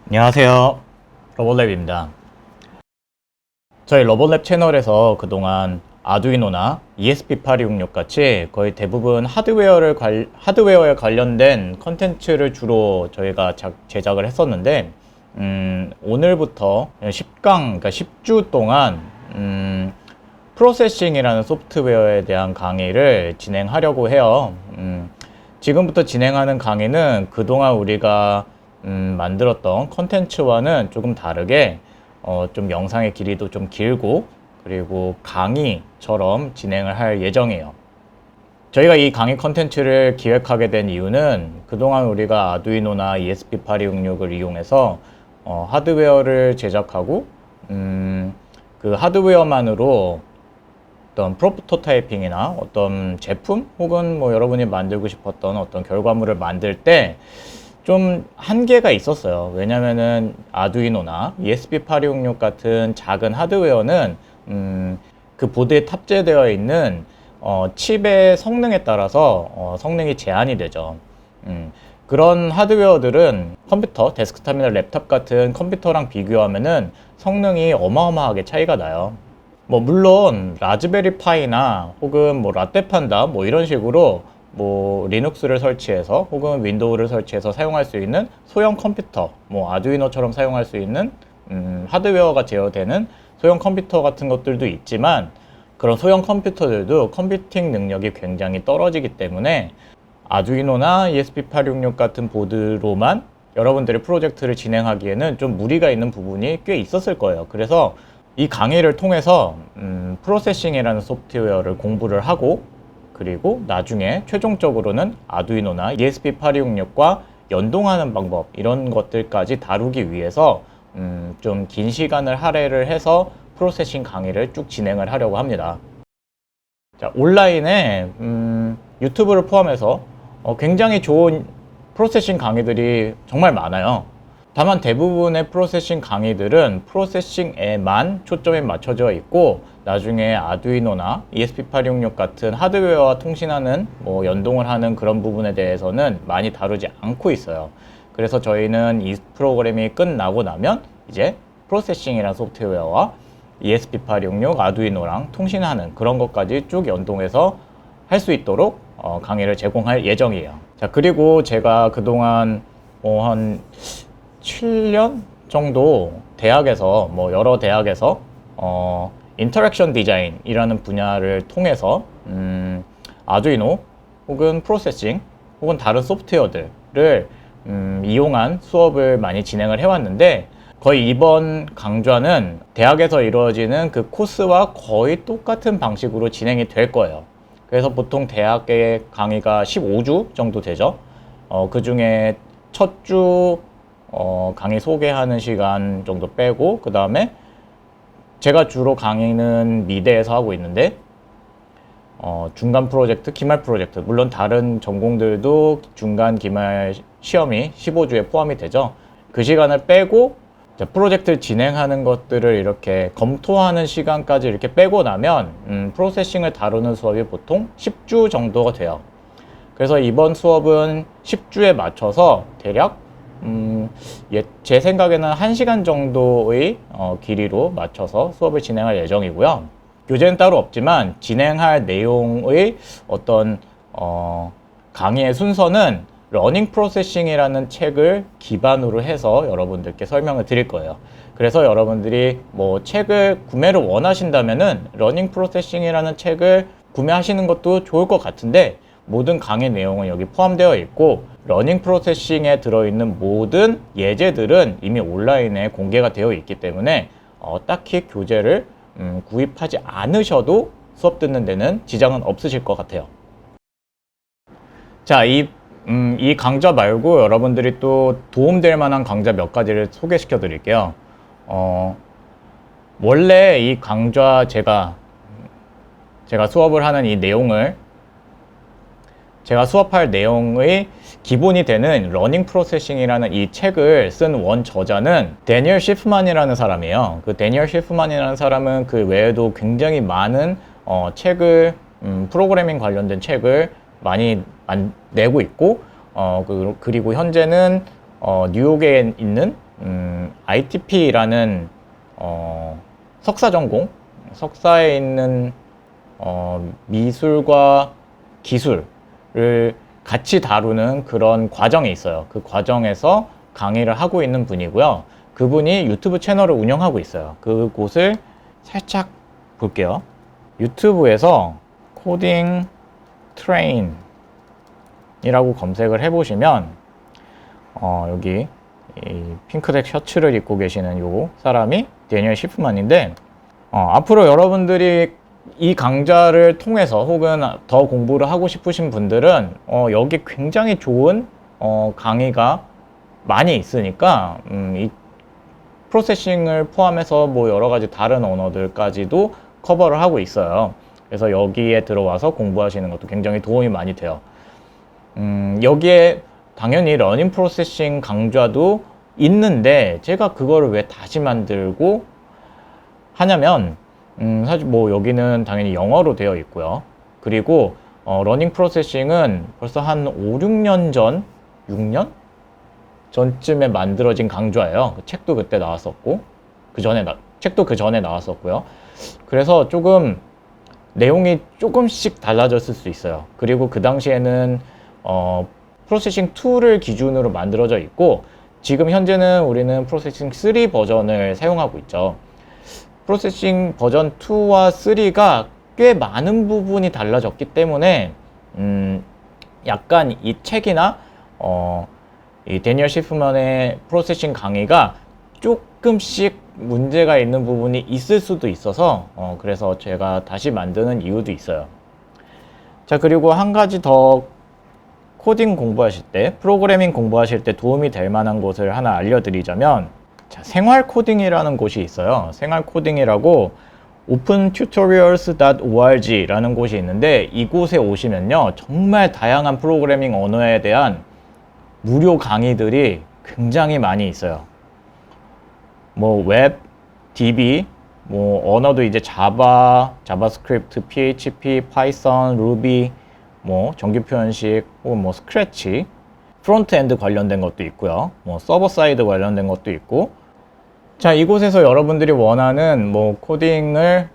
안녕하세요. 로봇랩입니다. 저희 로봇랩 채널에서 그동안 아두이노나 ESP8266 같이 거의 대부분 하드웨어에 관련된 컨텐츠를 주로 저희가 제작을 했었는데, 오늘부터 10강, 그러니까 10주 동안, 프로세싱이라는 소프트웨어에 대한 강의를 진행하려고 해요. 지금부터 진행하는 강의는 그동안 우리가 만들었던 컨텐츠와는 조금 다르게 좀 영상의 길이도 좀 길고, 그리고 강의처럼 진행을 할 예정이에요. 저희가 이 강의 컨텐츠를 기획하게 된 이유는 그동안 우리가 아두이노나 ESP8266을 이용해서 하드웨어를 제작하고, 그 하드웨어만으로 어떤 프로토타이핑이나 어떤 제품 혹은 뭐 여러분이 만들고 싶었던 어떤 결과물을 만들 때 좀 한계가 있었어요. 왜냐면은 아두이노나 ESP8266 같은 작은 하드웨어는 그 보드에 탑재되어 있는 칩의 성능에 따라서 성능이 제한이 되죠. 그런 하드웨어들은 컴퓨터, 데스크탑이나 랩탑 같은 컴퓨터랑 비교하면은 성능이 어마어마하게 차이가 나요. 뭐 물론 라즈베리 파이나 혹은 뭐 라떼판다 뭐 이런 식으로 뭐 리눅스를 설치해서 혹은 윈도우를 설치해서 사용할 수 있는 소형 컴퓨터, 뭐 아두이노처럼 사용할 수 있는 하드웨어가 제어되는 소형 컴퓨터 같은 것들도 있지만, 그런 소형 컴퓨터들도 컴퓨팅 능력이 굉장히 떨어지기 때문에 아두이노나 ESP8266 같은 보드로만 여러분들이 프로젝트를 진행하기에는 좀 무리가 있는 부분이 꽤 있었을 거예요. 그래서 이 강의를 통해서 프로세싱이라는 소프트웨어를 공부를 하고, 그리고 나중에 최종적으로는 아두이노나 ESP8266과 연동하는 방법, 이런 것들까지 다루기 위해서 좀 긴 시간을 할애를 해서 프로세싱 강의를 쭉 진행을 하려고 합니다. 자, 온라인에 유튜브를 포함해서 굉장히 좋은 프로세싱 강의들이 정말 많아요. 다만 대부분의 프로세싱 강의들은 프로세싱에만 초점이 맞춰져 있고, 나중에 아두이노나 ESP8266 같은 하드웨어와 통신하는 뭐 연동을 하는 그런 부분에 대해서는 많이 다루지 않고 있어요. 그래서 저희는 이 프로그램이 끝나고 나면 이제 프로세싱이라는 소프트웨어와 ESP8266 아두이노랑 통신하는 그런 것까지 쭉 연동해서 할 수 있도록 강의를 제공할 예정이에요. 자, 그리고 제가 그동안 한 7년 정도 대학에서 뭐 여러 대학에서 인터랙션 디자인이라는 분야를 통해서 아두이노 혹은 프로세싱 혹은 다른 소프트웨어들을 이용한 수업을 많이 진행을 해왔는데, 거의 이번 강좌는 대학에서 이루어지는 그 코스와 거의 똑같은 방식으로 진행이 될 거예요. 그래서 보통 대학의 강의가 15주 정도 되죠. 그 중에 첫 주 강의 소개하는 시간 정도 빼고, 그 다음에 제가 주로 강의는 미대에서 하고 있는데 중간 프로젝트, 기말 프로젝트, 물론 다른 전공들도 중간, 기말 시험이 15주에 포함이 되죠. 그 시간을 빼고 프로젝트를 진행하는 것들을 이렇게 검토하는 시간까지 이렇게 빼고 나면 프로세싱을 다루는 수업이 보통 10주 정도가 돼요. 그래서 이번 수업은 10주에 맞춰서 대략 제 생각에는 1시간 정도의 길이로 맞춰서 수업을 진행할 예정이고요. 교재는 따로 없지만 진행할 내용의 어떤 강의의 순서는 러닝 프로세싱이라는 책을 기반으로 해서 여러분들께 설명을 드릴 거예요. 그래서 여러분들이 뭐 책을 구매를 원하신다면은 러닝 프로세싱이라는 책을 구매하시는 것도 좋을 것 같은데, 모든 강의 내용은 여기 포함되어 있고, 러닝 프로세싱에 들어있는 모든 예제들은 이미 온라인에 공개가 되어 있기 때문에 딱히 교재를 구입하지 않으셔도 수업 듣는 데는 지장은 없으실 것 같아요. 자, 이 강좌 말고 여러분들이 또 도움될 만한 강좌 몇 가지를 소개시켜 드릴게요. 원래 이 강좌 제가 수업을 하는 이 내용을, 제가 수업할 내용의 기본이 되는 러닝 프로세싱이라는 이 책을 쓴 원 저자는 데니얼 시프만이라는 사람이에요. 그 데니얼 시프만이라는 사람은 그 외에도 굉장히 많은 책을, 프로그래밍 관련된 책을 많이 내고 있고, 그리고 현재는 뉴욕에 있는 ITP라는 석사 전공, 석사에 있는 미술과 기술을 같이 다루는 그런 과정이 있어요. 그 과정에서 강의를 하고 있는 분이고요. 그분이 유튜브 채널을 운영하고 있어요. 그곳을 살짝 볼게요. 유튜브에서 코딩 트레인 이라고 검색을 해보시면 여기 이 핑크색 셔츠를 입고 계시는 요 사람이 데니얼 시프만인데 앞으로 여러분들이 이 강좌를 통해서 혹은 더 공부를 하고 싶으신 분들은 여기 굉장히 좋은 강의가 많이 있으니까 이 프로세싱을 포함해서 뭐 여러 가지 다른 언어들까지도 커버를 하고 있어요. 그래서 여기에 들어와서 공부하시는 것도 굉장히 도움이 많이 돼요. 여기에 당연히 러닝 프로세싱 강좌도 있는데 제가 그거를 왜 다시 만들고 하냐면 사실 뭐 여기는 당연히 영어로 되어 있고요. 그리고 러닝 프로세싱은 벌써 한 5, 6년 전, 6년 전쯤에 만들어진 강좌예요. 그 책도 그때 나왔었고 책도 그 전에 나왔었고요. 그래서 조금 내용이 조금씩 달라졌을 수 있어요. 그리고 그 당시에는 프로세싱 2를 기준으로 만들어져 있고 지금 현재는 우리는 프로세싱 3 버전을 사용하고 있죠. 프로세싱 버전 2와 3가 꽤 많은 부분이 달라졌기 때문에 약간 이 책이나 이 데니얼 시프만의 프로세싱 강의가 조금씩 문제가 있는 부분이 있을 수도 있어서 그래서 제가 다시 만드는 이유도 있어요. 자, 그리고 한 가지 더 코딩 공부하실 때, 프로그래밍 공부하실 때 도움이 될 만한 곳을 하나 알려드리자면 자, 생활 코딩이라는 곳이 있어요. 생활 코딩이라고 opentutorials.org라는 곳이 있는데 이곳에 오시면요 정말 다양한 프로그래밍 언어에 대한 무료 강의들이 굉장히 많이 있어요. 뭐 웹, DB, 뭐 언어도 이제 자바, 자바스크립트, PHP, 파이썬, 루비, 뭐 정규 표현식 혹은 뭐 스크래치, 프론트엔드 관련된 것도 있고요. 뭐 서버 사이드 관련된 것도 있고. 자, 이곳에서 여러분들이 원하는 뭐 코딩을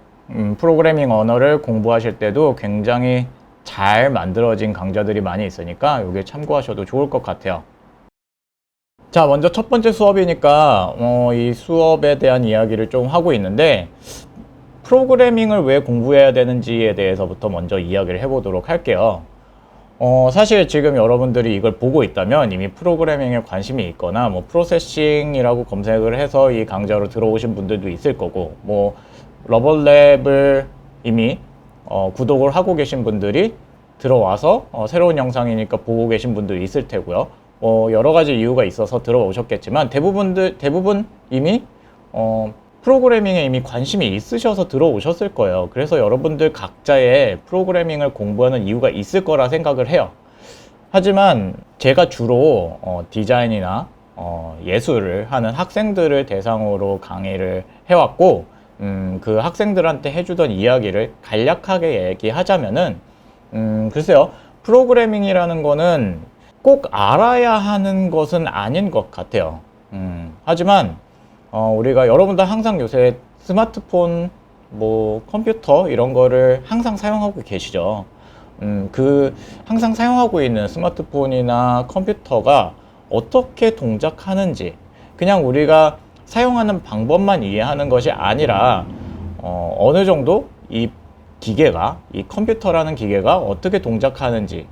프로그래밍 언어를 공부하실 때도 굉장히 잘 만들어진 강좌들이 많이 있으니까 여기에 참고하셔도 좋을 것 같아요. 자, 먼저 첫 번째 수업이니까 이 수업에 대한 이야기를 좀 하고 있는데 프로그래밍을 왜 공부해야 되는지에 대해서부터 먼저 이야기를 해보도록 할게요. 사실 지금 여러분들이 이걸 보고 있다면 이미 프로그래밍에 관심이 있거나 뭐 프로세싱이라고 검색을 해서 이 강좌로 들어오신 분들도 있을 거고 뭐 러블랩을 이미 구독을 하고 계신 분들이 들어와서 새로운 영상이니까 보고 계신 분도 있을 테고요. 여러 가지 이유가 있어서 들어오셨겠지만 대부분 이미 프로그래밍에 이미 관심이 있으셔서 들어오셨을 거예요. 그래서 여러분들 각자의 프로그래밍을 공부하는 이유가 있을 거라 생각을 해요. 하지만 제가 주로 디자인이나 예술을 하는 학생들을 대상으로 강의를 해왔고 그 학생들한테 해주던 이야기를 간략하게 얘기하자면은 글쎄요, 프로그래밍이라는 거는 꼭 알아야 하는 것은 아닌 것 같아요. 하지만 우리가 여러분들 항상 요새 스마트폰, 뭐 컴퓨터 이런 거를 항상 사용하고 계시죠. 그 항상 사용하고 있는 스마트폰이나 컴퓨터가 어떻게 동작하는지 그냥 우리가 사용하는 방법만 이해하는 것이 아니라 어느 정도 이 기계가, 이 컴퓨터라는 기계가 어떻게 동작하는지에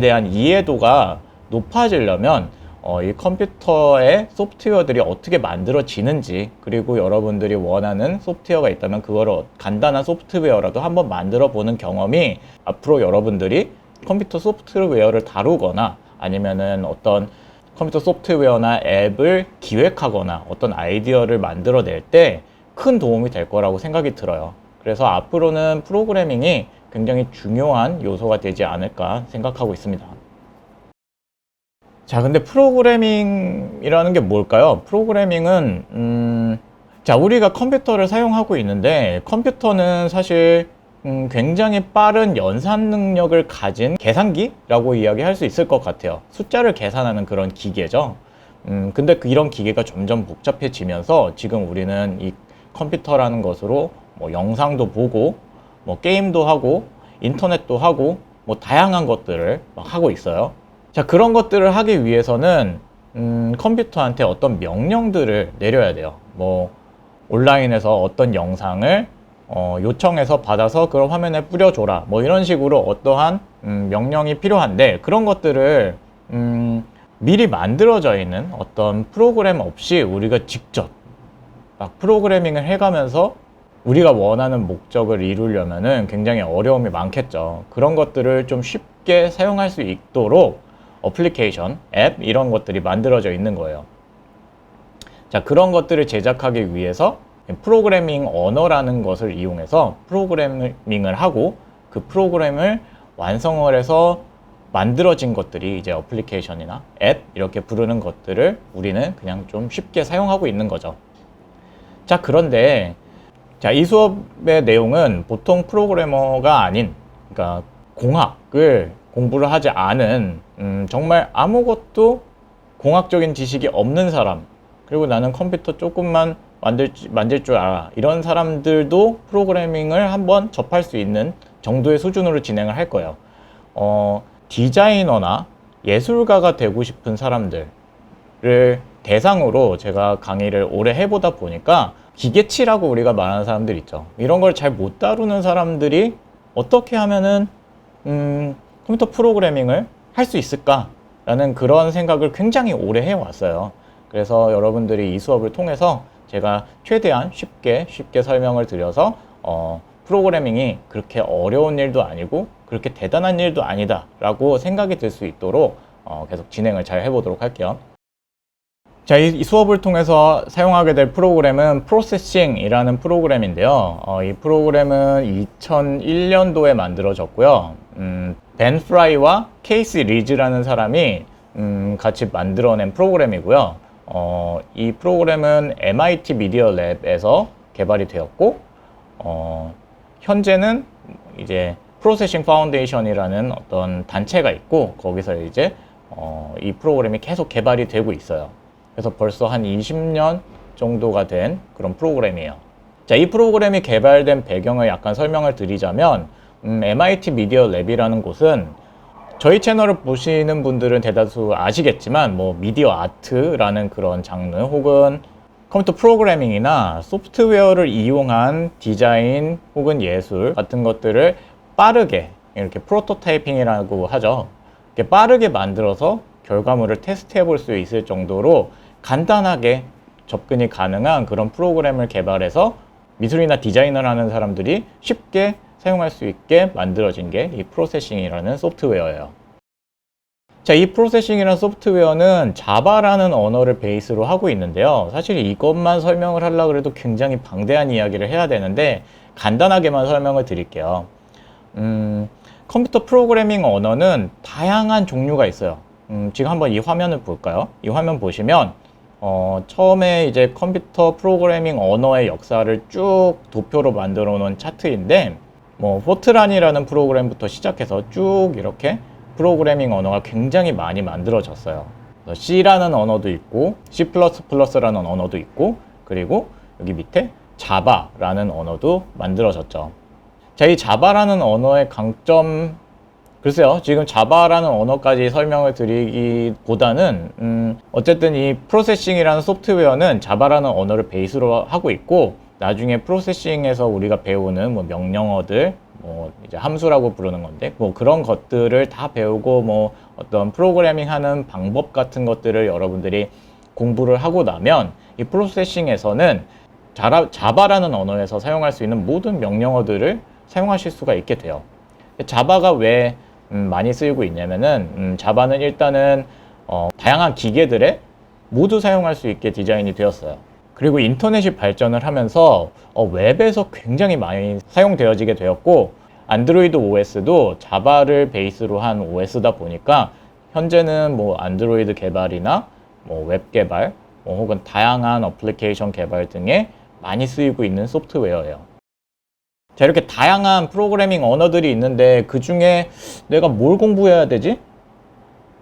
대한 이해도가 높아지려면 이 컴퓨터의 소프트웨어들이 어떻게 만들어지는지, 그리고 여러분들이 원하는 소프트웨어가 있다면 그거를 간단한 소프트웨어라도 한번 만들어 보는 경험이 앞으로 여러분들이 컴퓨터 소프트웨어를 다루거나 아니면은 어떤 컴퓨터 소프트웨어나 앱을 기획하거나 어떤 아이디어를 만들어낼 때 큰 도움이 될 거라고 생각이 들어요. 그래서 앞으로는 프로그래밍이 굉장히 중요한 요소가 되지 않을까 생각하고 있습니다. 자, 근데 프로그래밍이라는 게 뭘까요? 프로그래밍은 자, 우리가 컴퓨터를 사용하고 있는데 컴퓨터는 사실 굉장히 빠른 연산 능력을 가진 계산기라고 이야기할 수 있을 것 같아요. 숫자를 계산하는 그런 기계죠. 근데 이런 기계가 점점 복잡해지면서 지금 우리는 이 컴퓨터라는 것으로 뭐 영상도 보고 뭐 게임도 하고 인터넷도 하고 뭐 다양한 것들을 막 하고 있어요. 자, 그런 것들을 하기 위해서는 컴퓨터한테 어떤 명령들을 내려야 돼요. 뭐 온라인에서 어떤 영상을 요청해서 받아서 그런 화면에 뿌려줘라, 뭐 이런 식으로 어떠한 명령이 필요한데, 그런 것들을 미리 만들어져 있는 어떤 프로그램 없이 우리가 직접 막 프로그래밍을 해가면서 우리가 원하는 목적을 이루려면은 굉장히 어려움이 많겠죠. 그런 것들을 좀 쉽게 사용할 수 있도록 어플리케이션, 앱 이런 것들이 만들어져 있는 거예요. 자, 그런 것들을 제작하기 위해서 프로그래밍 언어라는 것을 이용해서 프로그래밍을 하고 그 프로그램을 완성을 해서 만들어진 것들이 이제 어플리케이션이나 앱 이렇게 부르는 것들을 우리는 그냥 좀 쉽게 사용하고 있는 거죠. 자, 그런데 이 수업의 내용은 보통 프로그래머가 아닌, 그러니까 공학을 공부를 하지 않은 정말 아무것도 공학적인 지식이 없는 사람, 그리고 나는 컴퓨터 조금만 만질 줄 알아, 이런 사람들도 프로그래밍을 한번 접할 수 있는 정도의 수준으로 진행을 할 거예요. 디자이너나 예술가가 되고 싶은 사람들을 대상으로 제가 강의를 오래 해보다 보니까 기계치라고 우리가 말하는 사람들 있죠. 이런 걸 잘 못 다루는 사람들이 어떻게 하면은 컴퓨터 프로그래밍을 할 수 있을까라는 그런 생각을 굉장히 오래 해왔어요. 그래서 여러분들이 이 수업을 통해서 제가 최대한 쉽게 설명을 드려서 프로그래밍이 그렇게 어려운 일도 아니고 그렇게 대단한 일도 아니다 라고 생각이 들 수 있도록 계속 진행을 잘 해보도록 할게요. 자, 이 수업을 통해서 사용하게 될 프로그램은 프로세싱이라는 프로그램인데요. 이 프로그램은 2001년도에 만들어졌고요. 벤 프라이와 케이시 리즈라는 사람이 같이 만들어낸 프로그램이고요. 이 프로그램은 MIT 미디어 랩에서 개발이 되었고, 현재는 이제 프로세싱 파운데이션이라는 어떤 단체가 있고, 거기서 이제 이 프로그램이 계속 개발이 되고 있어요. 그래서 벌써 한 20년 정도가 된 그런 프로그램이에요. 자, 이 프로그램이 개발된 배경을 약간 설명을 드리자면, MIT 미디어 랩이라는 곳은 저희 채널을 보시는 분들은 대다수 아시겠지만, 뭐 미디어 아트라는 그런 장르 혹은 컴퓨터 프로그래밍이나 소프트웨어를 이용한 디자인 혹은 예술 같은 것들을 빠르게 이렇게 프로토타이핑이라고 하죠. 이렇게 빠르게 만들어서 결과물을 테스트해 볼 수 있을 정도로 간단하게 접근이 가능한 그런 프로그램을 개발해서 미술이나 디자이너를 하는 사람들이 쉽게 사용할 수 있게 만들어진 게 이 프로세싱이라는 소프트웨어예요. 자, 이 프로세싱이라는 소프트웨어는 자바라는 언어를 베이스로 하고 있는데요. 사실 이것만 설명을 하려고 해도 굉장히 방대한 이야기를 해야 되는데 간단하게만 설명을 드릴게요. 컴퓨터 프로그래밍 언어는 다양한 종류가 있어요. 지금 한번 이 화면을 볼까요? 이 화면 보시면 처음에 이제 컴퓨터 프로그래밍 언어의 역사를 쭉 도표로 만들어 놓은 차트인데, 뭐 포트란이라는 프로그램부터 시작해서 쭉 이렇게 프로그래밍 언어가 굉장히 많이 만들어졌어요. C라는 언어도 있고 C++라는 언어도 있고, 그리고 여기 밑에 자바라는 언어도 만들어졌죠. 자, 이 자바라는 언어의 강점, 글쎄요, 지금 자바라는 언어까지 설명을 드리기보다는 어쨌든 이 프로세싱이라는 소프트웨어는 자바라는 언어를 베이스로 하고 있고, 나중에 프로세싱에서 우리가 배우는 뭐 명령어들, 뭐 이제 함수라고 부르는 건데, 뭐 그런 것들을 다 배우고 뭐 어떤 프로그래밍 하는 방법 같은 것들을 여러분들이 공부를 하고 나면 이 프로세싱에서는 자바라는 언어에서 사용할 수 있는 모든 명령어들을 사용하실 수가 있게 돼요. 자바가 왜 많이 쓰이고 있냐면은 자바는 일단은 다양한 기계들에 모두 사용할 수 있게 디자인이 되었어요. 그리고 인터넷이 발전을 하면서 웹에서 굉장히 많이 사용되어지게 되었고, 안드로이드 OS도 자바를 베이스로 한 OS다 보니까 현재는 뭐 안드로이드 개발이나 뭐 웹 개발, 뭐 혹은 다양한 어플리케이션 개발 등에 많이 쓰이고 있는 소프트웨어예요. 자, 이렇게 다양한 프로그래밍 언어들이 있는데 그 중에 내가 뭘 공부해야 되지?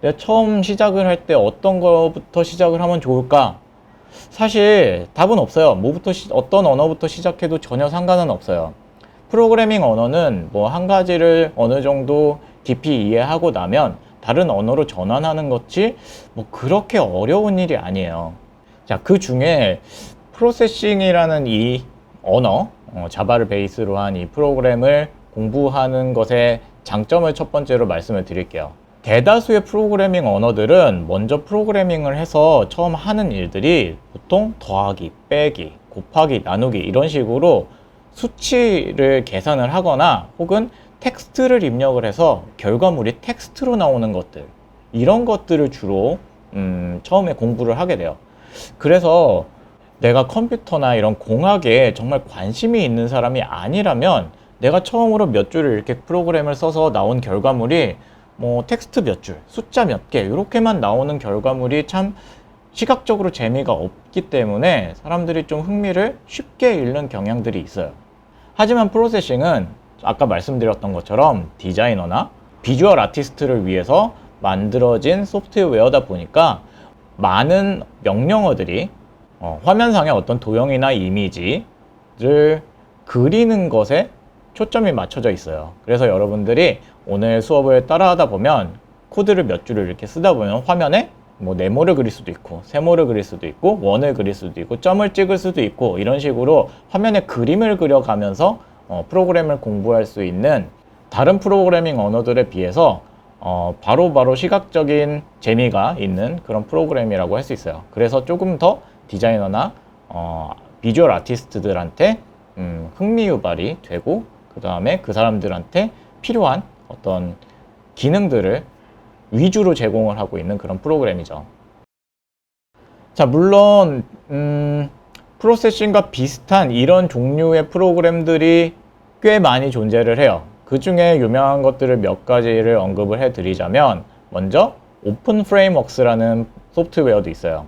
내가 처음 시작을 할 때 어떤 거부터 시작을 하면 좋을까? 사실 답은 없어요. 어떤 언어부터 시작해도 전혀 상관은 없어요. 프로그래밍 언어는 뭐 한 가지를 어느 정도 깊이 이해하고 나면 다른 언어로 전환하는 것이 뭐 그렇게 어려운 일이 아니에요. 자, 그 중에 프로세싱이라는 이 언어, 자바를 베이스로 한 이 프로그램을 공부하는 것의 장점을 첫 번째로 말씀을 드릴게요. 대다수의 프로그래밍 언어들은 먼저 프로그래밍을 해서 처음 하는 일들이 보통 더하기, 빼기, 곱하기, 나누기 이런 식으로 수치를 계산을 하거나 혹은 텍스트를 입력을 해서 결과물이 텍스트로 나오는 것들, 이런 것들을 주로 처음에 공부를 하게 돼요. 그래서 내가 컴퓨터나 이런 공학에 정말 관심이 있는 사람이 아니라면 내가 처음으로 몇 줄을 이렇게 프로그램을 써서 나온 결과물이 뭐 텍스트 몇 줄, 숫자 몇 개 이렇게만 나오는 결과물이 참 시각적으로 재미가 없기 때문에 사람들이 좀 흥미를 쉽게 잃는 경향들이 있어요. 하지만 프로세싱은 아까 말씀드렸던 것처럼 디자이너나 비주얼 아티스트를 위해서 만들어진 소프트웨어다 보니까 많은 명령어들이 화면상의 어떤 도형이나 이미지를 그리는 것에 초점이 맞춰져 있어요. 그래서 여러분들이 오늘 수업을 따라하다 보면 코드를 몇 줄을 이렇게 쓰다 보면 화면에 뭐 네모를 그릴 수도 있고 세모를 그릴 수도 있고 원을 그릴 수도 있고 점을 찍을 수도 있고 이런 식으로 화면에 그림을 그려가면서 프로그램을 공부할 수 있는 다른 프로그래밍 언어들에 비해서 바로바로 시각적인 재미가 있는 그런 프로그램이라고 할 수 있어요. 그래서 조금 더 디자이너나 비주얼 아티스트들한테 흥미 유발이 되고 그 다음에 그 사람들한테 필요한 어떤 기능들을 위주로 제공을 하고 있는 그런 프로그램이죠. 자, 물론 프로세싱과 비슷한 이런 종류의 프로그램들이 꽤 많이 존재를 해요. 그 중에 유명한 것들을 몇 가지를 언급을 해드리자면 먼저 오픈 프레임워크스라는 소프트웨어도 있어요.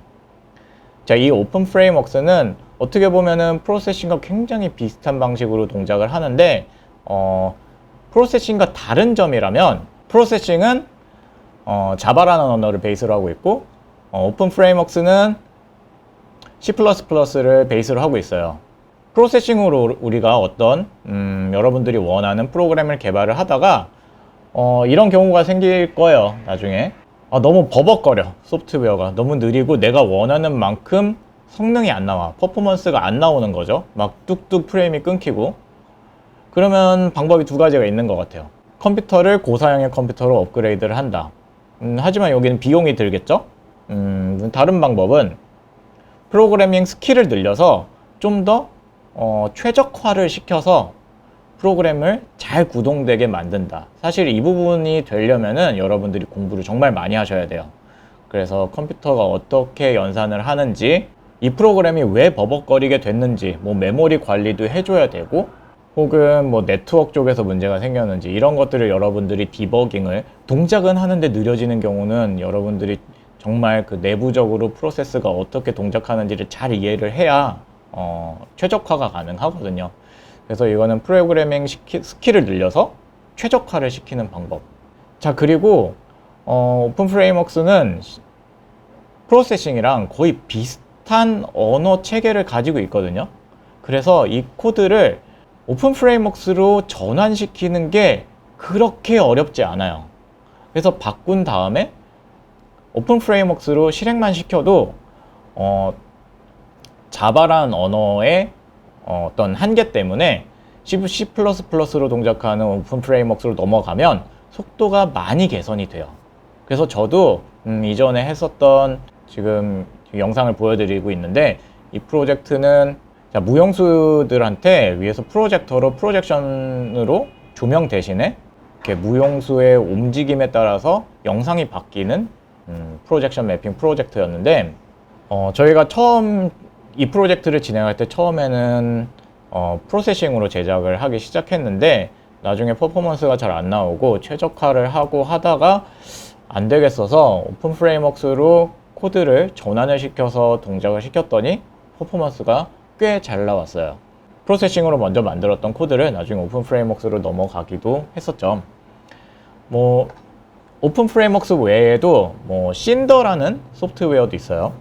자, 이 오픈 프레임워크스는 어떻게 보면은 프로세싱과 굉장히 비슷한 방식으로 동작을 하는데 프로세싱과 다른 점이라면 프로세싱은 자바라는 언어를 베이스로 하고 있고 오픈 프레임워크스는 C++를 베이스로 하고 있어요. 프로세싱으로 우리가 어떤 여러분들이 원하는 프로그램을 개발을 하다가 이런 경우가 생길 거예요. 나중에 너무 버벅거려. 소프트웨어가 너무 느리고 내가 원하는 만큼 성능이 안 나와. 퍼포먼스가 안 나오는 거죠. 막 뚝뚝 프레임이 끊기고. 그러면 방법이 두 가지가 있는 것 같아요. 컴퓨터를 고사양의 컴퓨터로 업그레이드를 한다. 하지만 여기는 비용이 들겠죠? 다른 방법은 프로그래밍 스킬을 늘려서 좀 더 최적화를 시켜서 프로그램을 잘 구동되게 만든다. 사실 이 부분이 되려면은 여러분들이 공부를 정말 많이 하셔야 돼요. 그래서 컴퓨터가 어떻게 연산을 하는지, 이 프로그램이 왜 버벅거리게 됐는지, 뭐 메모리 관리도 해줘야 되고, 혹은 뭐 네트워크 쪽에서 문제가 생겼는지 이런 것들을 여러분들이 디버깅을 동작은 하는데 느려지는 경우는 여러분들이 정말 그 내부적으로 프로세스가 어떻게 동작하는지를 잘 이해를 해야 최적화가 가능하거든요. 그래서 이거는 프로그래밍 스킬을 늘려서 최적화를 시키는 방법. 자, 그리고 오픈 프레임워크스는 프로세싱이랑 거의 비슷한 언어 체계를 가지고 있거든요. 그래서 이 코드를 오픈 프레임워크스로 전환시키는 게 그렇게 어렵지 않아요. 그래서 바꾼 다음에 오픈 프레임워크스로 실행만 시켜도 자바라는 언어의 어떤 한계 때문에 C++로 동작하는 오픈 프레임워크스로 넘어가면 속도가 많이 개선이 돼요. 그래서 저도 이전에 했었던 지금 영상을 보여드리고 있는데 이 프로젝트는 무용수들한테 위에서 프로젝터로 프로젝션으로 조명 대신에 이렇게 무용수의 움직임에 따라서 영상이 바뀌는 프로젝션 매핑 프로젝트였는데 저희가 처음 이 프로젝트를 진행할 때 처음에는 프로세싱으로 제작을 하기 시작했는데 나중에 퍼포먼스가 잘 안 나오고 최적화를 하고 하다가 안 되겠어서 오픈 프레임워크스로 코드를 전환을 시켜서 동작을 시켰더니 퍼포먼스가 꽤 잘 나왔어요. 프로세싱으로 먼저 만들었던 코드를 나중에 오픈 프레임워크스로 넘어가기도 했었죠. 뭐 오픈 프레임워크스 외에도 뭐 신더라는 소프트웨어도 있어요.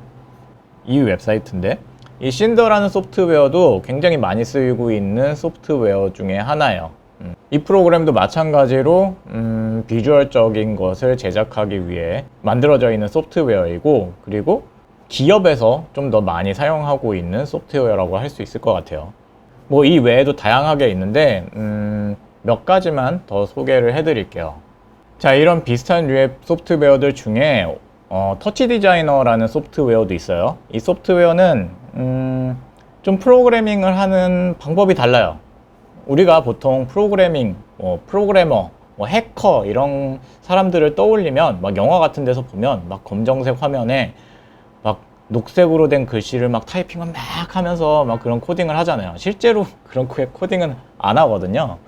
이 웹사이트인데 이 신더라는 소프트웨어도 굉장히 많이 쓰이고 있는 소프트웨어 중에 하나예요. 이 프로그램도 마찬가지로 비주얼적인 것을 제작하기 위해 만들어져 있는 소프트웨어이고, 그리고 기업에서 좀 더 많이 사용하고 있는 소프트웨어라고 할 수 있을 것 같아요. 뭐 이 외에도 다양하게 있는데 몇 가지만 더 소개를 해드릴게요. 자, 이런 비슷한 류의 소프트웨어들 중에 터치 디자이너라는 소프트웨어도 있어요. 이 소프트웨어는 좀 프로그래밍을 하는 방법이 달라요. 우리가 보통 프로그래밍, 프로그래머, 해커 이런 사람들을 떠올리면 막 영화 같은 데서 보면 막 검정색 화면에 막 녹색으로 된 글씨를 막 타이핑을 막 하면서 막 그런 코딩을 하잖아요. 실제로 그런 코딩은 안 하거든요.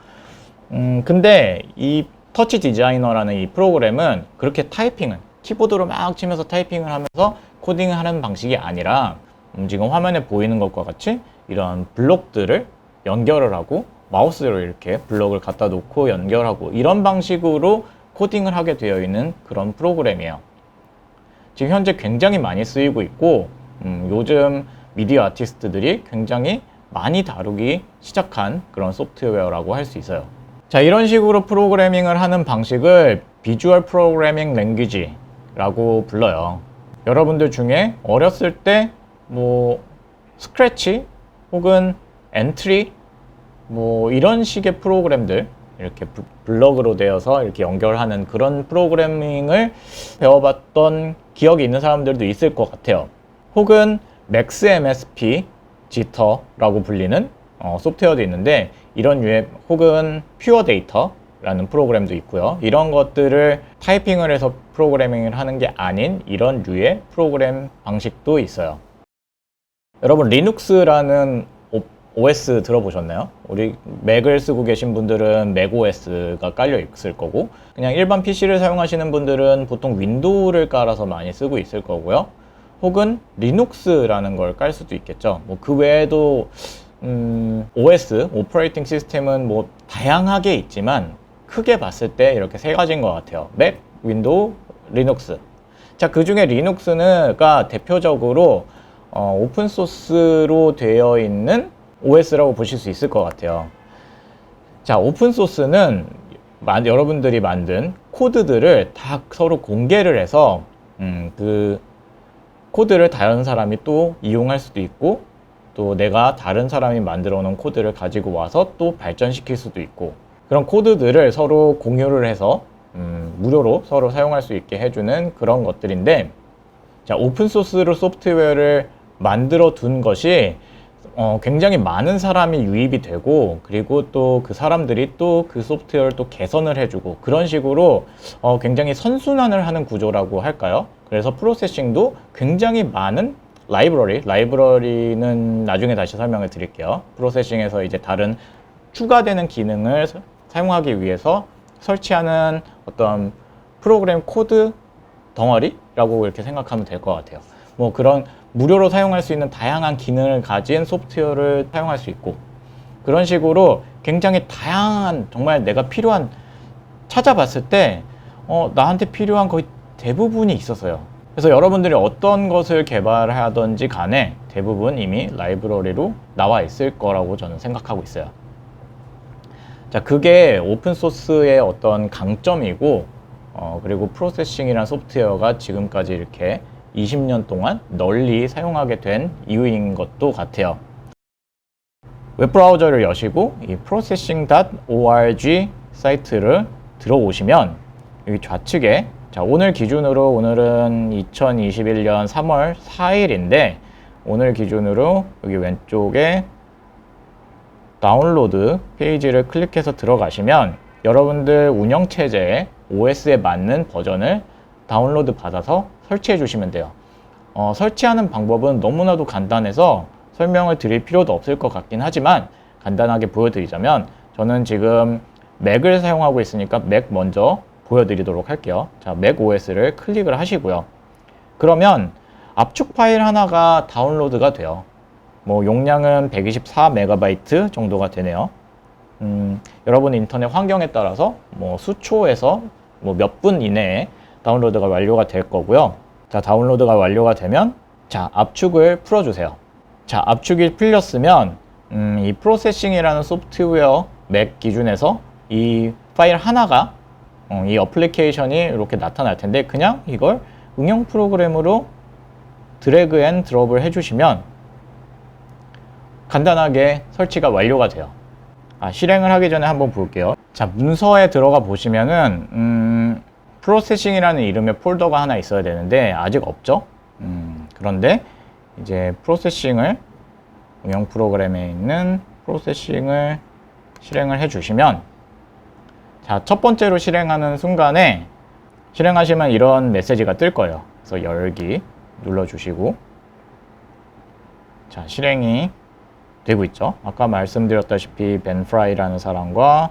근데 이 터치 디자이너라는 이 프로그램은 그렇게 타이핑을 키보드로 막 치면서 타이핑을 하면서 코딩을 하는 방식이 아니라 지금 화면에 보이는 것과 같이 이런 블록들을 연결을 하고 마우스로 이렇게 블록을 갖다 놓고 연결하고 이런 방식으로 코딩을 하게 되어 있는 그런 프로그램이에요. 지금 현재 굉장히 많이 쓰이고 있고 요즘 미디어 아티스트들이 굉장히 많이 다루기 시작한 그런 소프트웨어라고 할 수 있어요. 자, 이런 식으로 프로그래밍을 하는 방식을 비주얼 프로그래밍 랭귀지라고 불러요. 여러분들 중에 어렸을 때 뭐 스크래치 혹은 엔트리 뭐 이런 식의 프로그램들, 이렇게 블럭으로 되어서 이렇게 연결하는 그런 프로그래밍을 배워봤던 기억이 있는 사람들도 있을 것 같아요. 혹은 MaxMSP 지터라고 불리는 소프트웨어도 있는데 이런 류의, 혹은 퓨어 데이터라는 프로그램도 있고요. 이런 것들을 타이핑을 해서 프로그래밍을 하는 게 아닌 이런 류의 프로그램 방식도 있어요. 여러분, 리눅스라는 OS 들어보셨나요? 우리 맥을 쓰고 계신 분들은 맥OS가 깔려 있을 거고, 그냥 일반 PC를 사용하시는 분들은 보통 윈도우를 깔아서 많이 쓰고 있을 거고요. 혹은 리눅스라는 걸 깔 수도 있겠죠. 뭐 그 외에도 OS, 오퍼레이팅 시스템은 뭐 다양하게 있지만 크게 봤을 때 이렇게 세 가지인 것 같아요. 맥, 윈도우, 리눅스. 자, 그 중에 리눅스가 대표적으로 오픈소스로 되어 있는 OS라고 보실 수 있을 것 같아요. 자, 오픈소스는 여러분들이 만든 코드들을 다 서로 공개를 해서 그 코드를 다른 사람이 또 이용할 수도 있고, 또 내가 다른 사람이 만들어 놓은 코드를 가지고 와서 또 발전시킬 수도 있고, 그런 코드들을 서로 공유를 해서 무료로 서로 사용할 수 있게 해주는 그런 것들인데, 자, 오픈소스로 소프트웨어를 만들어 둔 것이 굉장히 많은 사람이 유입이 되고, 그리고 또 그 사람들이 또 그 소프트웨어를 또 개선을 해주고, 그런 식으로 굉장히 선순환을 하는 구조라고 할까요? 그래서 프로세싱도 굉장히 많은 라이브러리는 나중에 다시 설명을 드릴게요. 프로세싱에서 이제 다른 추가되는 기능을 사용하기 위해서 설치하는 어떤 프로그램 코드 덩어리라고 이렇게 생각하면 될 것 같아요. 뭐 그런 무료로 사용할 수 있는 다양한 기능을 가진 소프트웨어를 사용할 수 있고, 그런 식으로 굉장히 다양한, 정말 내가 필요한, 찾아봤을 때 나한테 필요한 거의 대부분이 있었어요. 그래서 여러분들이 어떤 것을 개발하든지 간에 대부분 이미 라이브러리로 나와 있을 거라고 저는 생각하고 있어요. 자, 그게 오픈소스의 어떤 강점이고, 그리고 프로세싱이라는 소프트웨어가 지금까지 이렇게 20년 동안 널리 사용하게 된 이유인 것도 같아요. 웹브라우저를 여시고 이 processing.org 사이트를 들어오시면 여기 좌측에, 자, 오늘 기준으로, 오늘은 2021년 3월 4일인데 오늘 기준으로 여기 왼쪽에 다운로드 페이지를 클릭해서 들어가시면 여러분들 운영체제에 OS에 맞는 버전을 다운로드 받아서 설치해 주시면 돼요. 설치하는 방법은 너무나도 간단해서 설명을 드릴 필요도 없을 것 같긴 하지만 간단하게 보여드리자면, 저는 지금 맥을 사용하고 있으니까 맥 먼저 보여드리도록 할게요. 자, 맥 OS를 클릭을 하시고요. 그러면 압축 파일 하나가 다운로드가 돼요. 뭐 용량은 124MB 정도가 되네요. 여러분 인터넷 환경에 따라서 뭐 수초에서 뭐 몇 분 이내에 다운로드가 완료가 될 거고요. 자, 다운로드가 완료가 되면 자, 압축을 풀어주세요. 자, 압축이 풀렸으면 이 프로세싱이라는 소프트웨어 맥 기준에서 이 파일 하나가 이 어플리케이션이 이렇게 나타날 텐데 그냥 이걸 응용 프로그램으로 드래그 앤 드롭을 해주시면 간단하게 설치가 완료가 돼요. 실행을 하기 전에 한번 볼게요. 자, 문서에 들어가 보시면은 프로세싱이라는 이름의 폴더가 하나 있어야 되는데 아직 없죠. 그런데 이제 프로세싱을 응용 프로그램에 있는 프로세싱을 실행을 해주시면 자, 첫 번째로 실행하는 순간에 실행하시면 이런 메시지가 뜰 거예요. 그래서 열기 눌러주시고 자, 실행이 되고 있죠. 아까 말씀드렸다시피 벤 프라이라는 사람과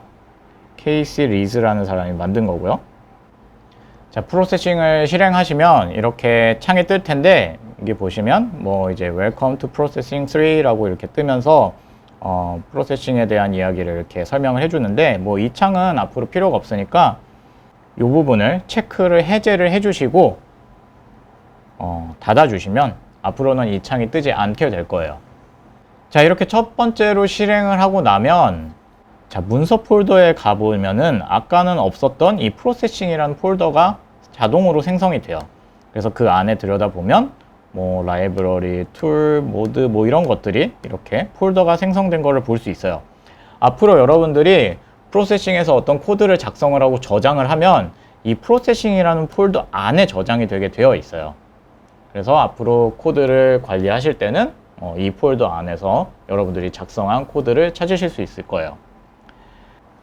케이시 리즈라는 사람이 만든 거고요. 자, 프로세싱을 실행하시면 이렇게 창이 뜰 텐데 여기 보시면 뭐 이제 Welcome to Processing 3라고 이렇게 뜨면서 프로세싱에 대한 이야기를 이렇게 설명을 해주는데 뭐 이 창은 앞으로 필요가 없으니까 이 부분을 체크를 해제를 해주시고 닫아주시면 앞으로는 이 창이 뜨지 않게 될 거예요. 자, 이렇게 첫 번째로 실행을 하고 나면 자, 문서 폴더에 가보면은 아까는 없었던 이 프로세싱이라는 폴더가 자동으로 생성이 돼요. 그래서 그 안에 들여다보면 뭐 라이브러리, 툴, 모드 뭐 이런 것들이 이렇게 폴더가 생성된 거를 볼 수 있어요. 앞으로 여러분들이 프로세싱에서 어떤 코드를 작성을 하고 저장을 하면 이 프로세싱이라는 폴더 안에 저장이 되게 되어 있어요. 그래서 앞으로 코드를 관리하실 때는 이 폴더 안에서 여러분들이 작성한 코드를 찾으실 수 있을 거예요.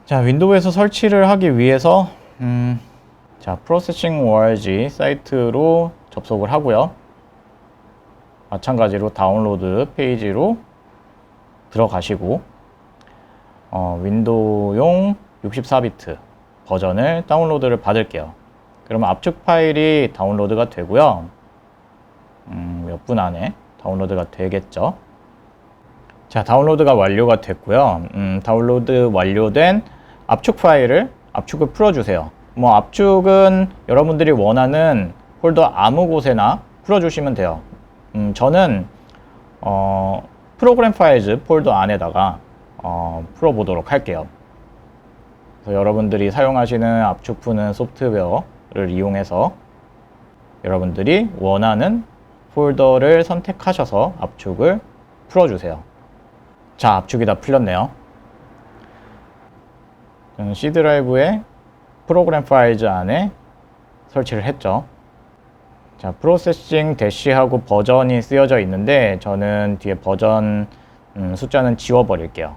자, 윈도우에서 설치를 하기 위해서 자, processing.org 사이트로 접속을 하고요. 마찬가지로 다운로드 페이지로 들어가시고 윈도우용 64비트 버전을 다운로드를 받을게요. 그러면 압축 파일이 다운로드가 되고요. 몇 분 안에 다운로드가 되겠죠. 자, 다운로드가 완료가 됐고요. 다운로드 완료된 압축 파일을 압축을 풀어주세요. 뭐 압축은 여러분들이 원하는 폴더 아무 곳에나 풀어주시면 돼요. 저는 프로그램 파일즈 폴더 안에다가 풀어보도록 할게요. 그래서 여러분들이 사용하시는 압축 푸는 소프트웨어를 이용해서 여러분들이 원하는 폴더를 선택하셔서 압축을 풀어주세요. 자, 압축이 다 풀렸네요. C 드라이브에 프로그램 파일즈 안에 설치를 했죠. 자, 프로세싱 대시하고 버전이 쓰여져 있는데 저는 뒤에 버전 숫자는 지워버릴게요.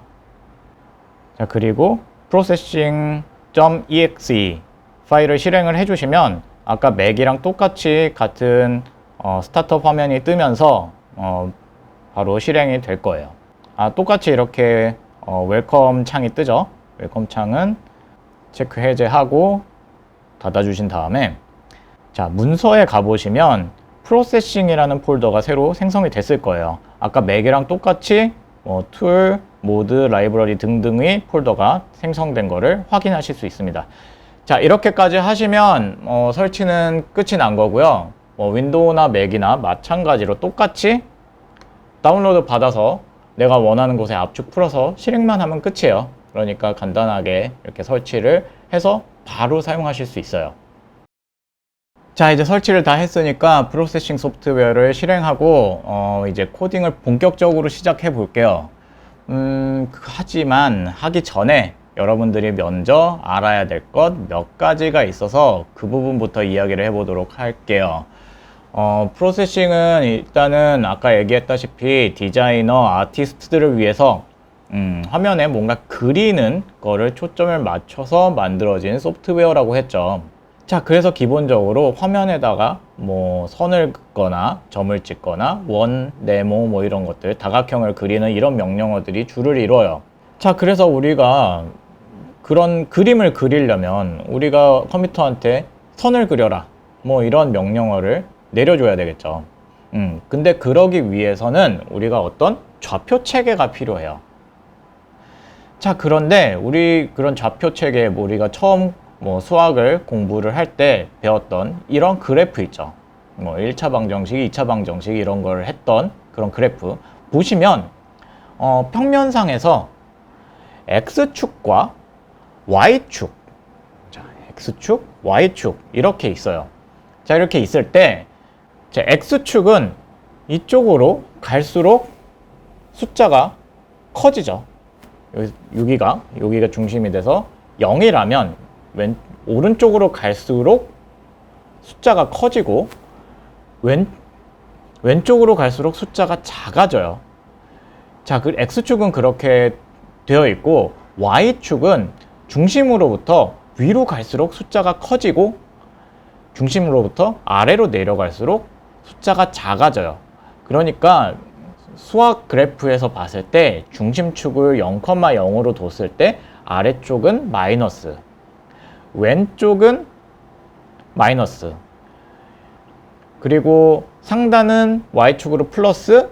자, 그리고 processing.exe 파일을 실행을 해주시면 아까 맥이랑 똑같이 같은 스타트업 화면이 뜨면서 바로 실행이 될 거예요. 똑같이 이렇게 웰컴 창이 뜨죠. 웰컴 창은 체크 해제하고 닫아주신 다음에 자, 문서에 가보시면 프로세싱이라는 폴더가 새로 생성이 됐을 거예요. 아까 맥이랑 똑같이 툴, 모드, 라이브러리 등등의 폴더가 생성된 거를 확인하실 수 있습니다. 자, 이렇게까지 하시면 설치는 끝이 난 거고요. 윈도우나 맥이나 마찬가지로 똑같이 다운로드 받아서 내가 원하는 곳에 압축 풀어서 실행만 하면 끝이에요. 그러니까 간단하게 이렇게 설치를 해서 바로 사용하실 수 있어요. 자, 이제 설치를 다 했으니까 프로세싱 소프트웨어를 실행하고 이제 코딩을 본격적으로 시작해 볼게요. 하지만 하기 전에 여러분들이 먼저 알아야 될 것 몇 가지가 있어서 그 부분부터 이야기를 해보도록 할게요. 프로세싱은 일단은 아까 얘기했다시피 디자이너, 아티스트들을 위해서 화면에 뭔가 그리는 거를 초점을 맞춰서 만들어진 소프트웨어라고 했죠. 자, 그래서 기본적으로 화면에다가 뭐 선을 긋거나 점을 찍거나 원, 네모 뭐 이런 것들, 다각형을 그리는 이런 명령어들이 주를 이뤄요. 자, 그래서 우리가 그런 그림을 그리려면 우리가 컴퓨터한테 선을 그려라 뭐 이런 명령어를 내려줘야 되겠죠. 근데 그러기 위해서는 우리가 어떤 좌표 체계가 필요해요. 자, 그런데 우리 그런 좌표 체계, 우리가 처음 뭐 수학을 공부를 할 때 배웠던 이런 그래프 있죠. 뭐 1차 방정식, 2차 방정식 이런 걸 했던 그런 그래프 보시면 평면상에서 X축과 Y축, 자, X축, Y축 이렇게 있어요. 자, 이렇게 있을 때 자, X축은 이쪽으로 갈수록 숫자가 커지죠. 여기가 중심이 돼서 0이라면 오른쪽으로 갈수록 숫자가 커지고 왼쪽으로 갈수록 숫자가 작아져요. 자, 그 X축은 그렇게 되어 있고 Y축은 중심으로부터 위로 갈수록 숫자가 커지고 중심으로부터 아래로 내려갈수록 숫자가 작아져요. 그러니까 수학 그래프에서 봤을 때 중심축을 0,0으로 뒀을 때 아래쪽은 마이너스, 왼쪽은 마이너스, 그리고 상단은 Y축으로 플러스,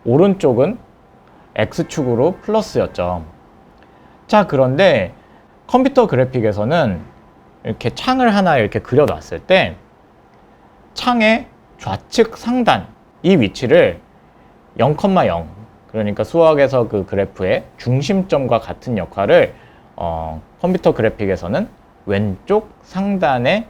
오른쪽은 X축으로 플러스였죠. 자, 그런데 컴퓨터 그래픽에서는 이렇게 창을 하나 이렇게 그려놨을 때 창의 좌측 상단 이 위치를 0,0, 그러니까 수학에서 그 그래프의 중심점과 같은 역할을 컴퓨터 그래픽에서는 왼쪽 상단을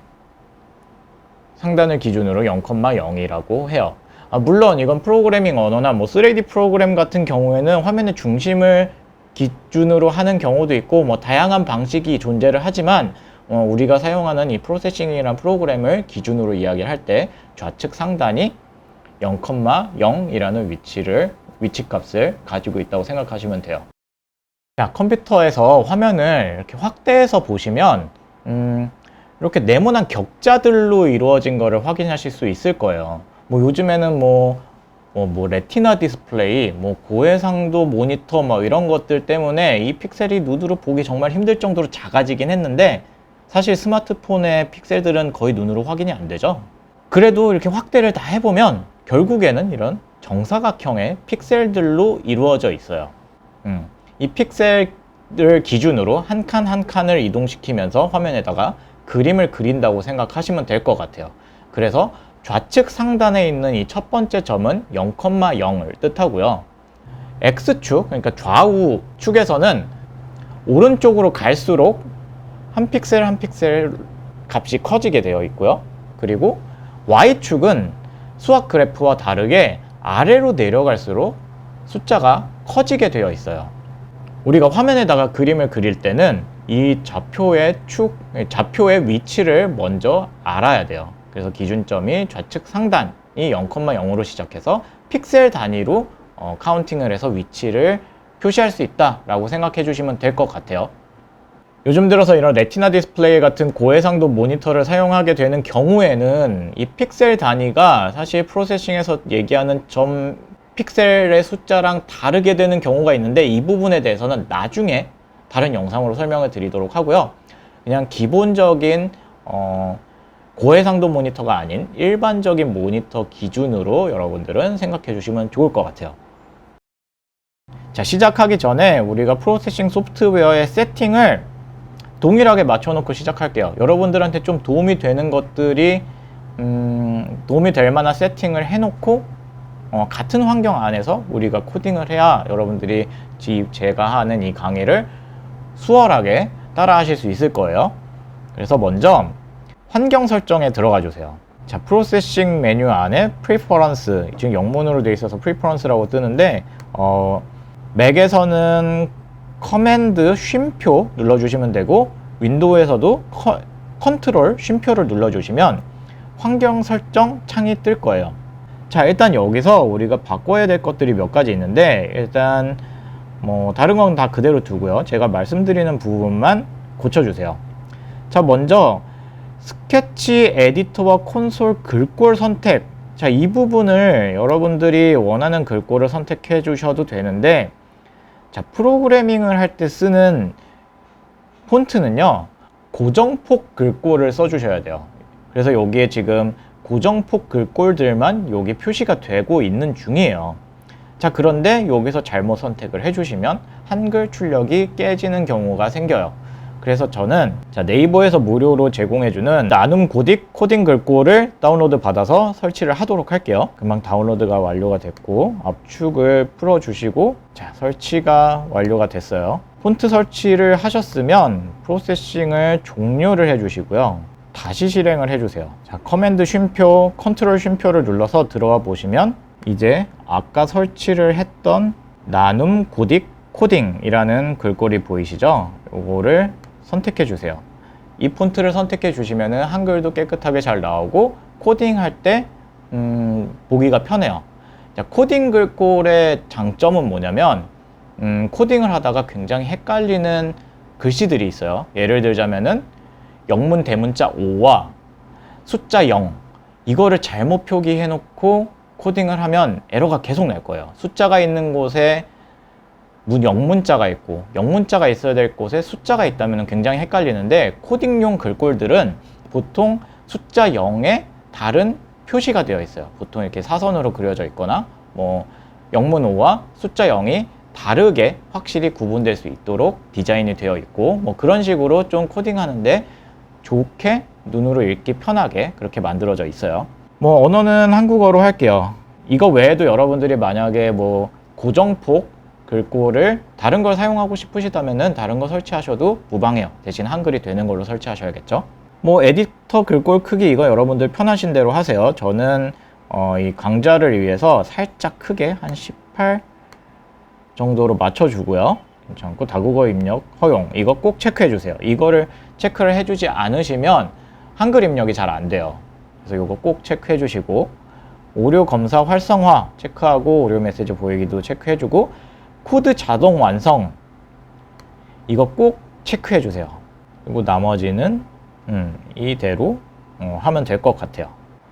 기준으로 0,0이라고 해요. 물론 이건 프로그래밍 언어나 뭐 3D 프로그램 같은 경우에는 화면의 중심을 기준으로 하는 경우도 있고 뭐 다양한 방식이 존재를 하지만 우리가 사용하는 이 프로세싱이라는 프로그램을 기준으로 이야기를 할 때 좌측 상단이 0,0이라는 위치값을 가지고 있다고 생각하시면 돼요. 자, 컴퓨터에서 화면을 이렇게 확대해서 보시면 이렇게 네모난 격자들로 이루어진 거를 확인하실 수 있을 거예요. 뭐 요즘에는 뭐 레티나 디스플레이, 뭐 고해상도 모니터 뭐 이런 것들 때문에 이 픽셀이 눈으로 보기 정말 힘들 정도로 작아지긴 했는데 사실 스마트폰의 픽셀들은 거의 눈으로 확인이 안 되죠. 그래도 이렇게 확대를 다 해보면 결국에는 이런 정사각형의 픽셀들로 이루어져 있어요. 이 픽셀을 기준으로 한 칸 한 칸을 이동시키면서 화면에다가 그림을 그린다고 생각하시면 될 것 같아요. 그래서 좌측 상단에 있는 이 첫 번째 점은 0,0을 뜻하고요. X축, 그러니까 좌우 축에서는 오른쪽으로 갈수록 한 픽셀 한 픽셀 값이 커지게 되어 있고요. 그리고 Y축은 수학 그래프와 다르게 아래로 내려갈수록 숫자가 커지게 되어 있어요. 우리가 화면에다가 그림을 그릴 때는 이 좌표의 위치를 먼저 알아야 돼요. 그래서 기준점이 좌측 상단이 0,0으로 시작해서 픽셀 단위로 카운팅을 해서 위치를 표시할 수 있다라고 생각해 주시면 될 것 같아요. 요즘 들어서 이런 레티나 디스플레이 같은 고해상도 모니터를 사용하게 되는 경우에는 이 픽셀 단위가 사실 프로세싱에서 얘기하는 점 픽셀의 숫자랑 다르게 되는 경우가 있는데 이 부분에 대해서는 나중에 다른 영상으로 설명을 드리도록 하고요. 그냥 기본적인 고해상도 모니터가 아닌 일반적인 모니터 기준으로 여러분들은 생각해 주시면 좋을 것 같아요. 자, 시작하기 전에 우리가 프로세싱 소프트웨어의 세팅을 동일하게 맞춰놓고 시작할게요. 여러분들한테 좀 도움이 되는 것들이 도움이 될 만한 세팅을 해놓고 같은 환경 안에서 우리가 코딩을 해야 여러분들이 제가 하는 이 강의를 수월하게 따라 하실 수 있을 거예요. 그래서 먼저 환경 설정에 들어가 주세요. 자, 프로세싱 메뉴 안에 프리퍼런스, 지금 영문으로 되어 있어서 프리퍼런스라고 뜨는데 맥에서는 커맨드 쉼표 눌러주시면 되고 윈도우에서도 컨트롤 쉼표를 눌러주시면 환경 설정 창이 뜰 거예요. 자, 일단 여기서 우리가 바꿔야 될 것들이 몇 가지 있는데 일단 뭐 다른 건 다 그대로 두고요. 제가 말씀드리는 부분만 고쳐주세요. 자, 먼저 스케치 에디터와 콘솔 글꼴 선택. 자, 이 부분을 여러분들이 원하는 글꼴을 선택해 주셔도 되는데 자, 프로그래밍을 할 때 쓰는 폰트는요 고정폭 글꼴을 써주셔야 돼요. 그래서 여기에 지금 고정폭 글꼴들만 여기 표시가 되고 있는 중이에요. 자, 그런데 여기서 잘못 선택을 해주시면 한글 출력이 깨지는 경우가 생겨요. 그래서 저는 네이버에서 무료로 제공해주는 나눔 고딕 코딩 글꼴을 다운로드 받아서 설치를 하도록 할게요. 금방 다운로드가 완료가 됐고 압축을 풀어주시고 자, 설치가 완료가 됐어요. 폰트 설치를 하셨으면 프로세싱을 종료를 해주시고요. 다시 실행을 해주세요. 자, 커맨드 쉼표, 컨트롤 쉼표를 눌러서 들어와 보시면 이제 아까 설치를 했던 나눔 고딕 코딩이라는 글꼴이 보이시죠? 요거를 선택해 주세요. 이 폰트를 선택해 주시면 한글도 깨끗하게 잘 나오고 코딩할 때 보기가 편해요. 자, 코딩 글꼴의 장점은 뭐냐면 코딩을 하다가 굉장히 헷갈리는 글씨들이 있어요. 예를 들자면은 영문 대문자 5와 숫자 0 이거를 잘못 표기해 놓고 코딩을 하면 에러가 계속 날 거예요. 숫자가 있는 곳에 영문자가 있고 영문자가 있어야 될 곳에 숫자가 있다면 굉장히 헷갈리는데 코딩용 글꼴들은 보통 숫자 0에 다른 표시가 되어 있어요. 보통 이렇게 사선으로 그려져 있거나 뭐 영문 5와 숫자 0이 다르게 확실히 구분될 수 있도록 디자인이 되어 있고 뭐 그런 식으로 좀 코딩하는데 좋게 눈으로 읽기 편하게 그렇게 만들어져 있어요. 뭐 언어는 한국어로 할게요. 이거 외에도 여러분들이 만약에 뭐 고정폭 글꼴을 다른 걸 사용하고 싶으시다면은 다른 거 설치하셔도 무방해요. 대신 한글이 되는 걸로 설치하셔야겠죠. 뭐 에디터 글꼴 크기 이거 여러분들 편하신 대로 하세요. 저는 이 강좌를 위해서 살짝 크게 한 18 정도로 맞춰주고요. 괜찮고 다국어 입력 허용 이거 꼭 체크해 주세요. 이거를 체크를 해주지 않으시면 한글 입력이 잘 안 돼요. 그래서 이거 꼭 체크해 주시고 오류 검사 활성화 체크하고 오류 메시지 보이기도 체크해 주고 코드 자동 완성 이거 꼭 체크해 주세요. 그리고 나머지는 이대로 하면 될 것 같아요.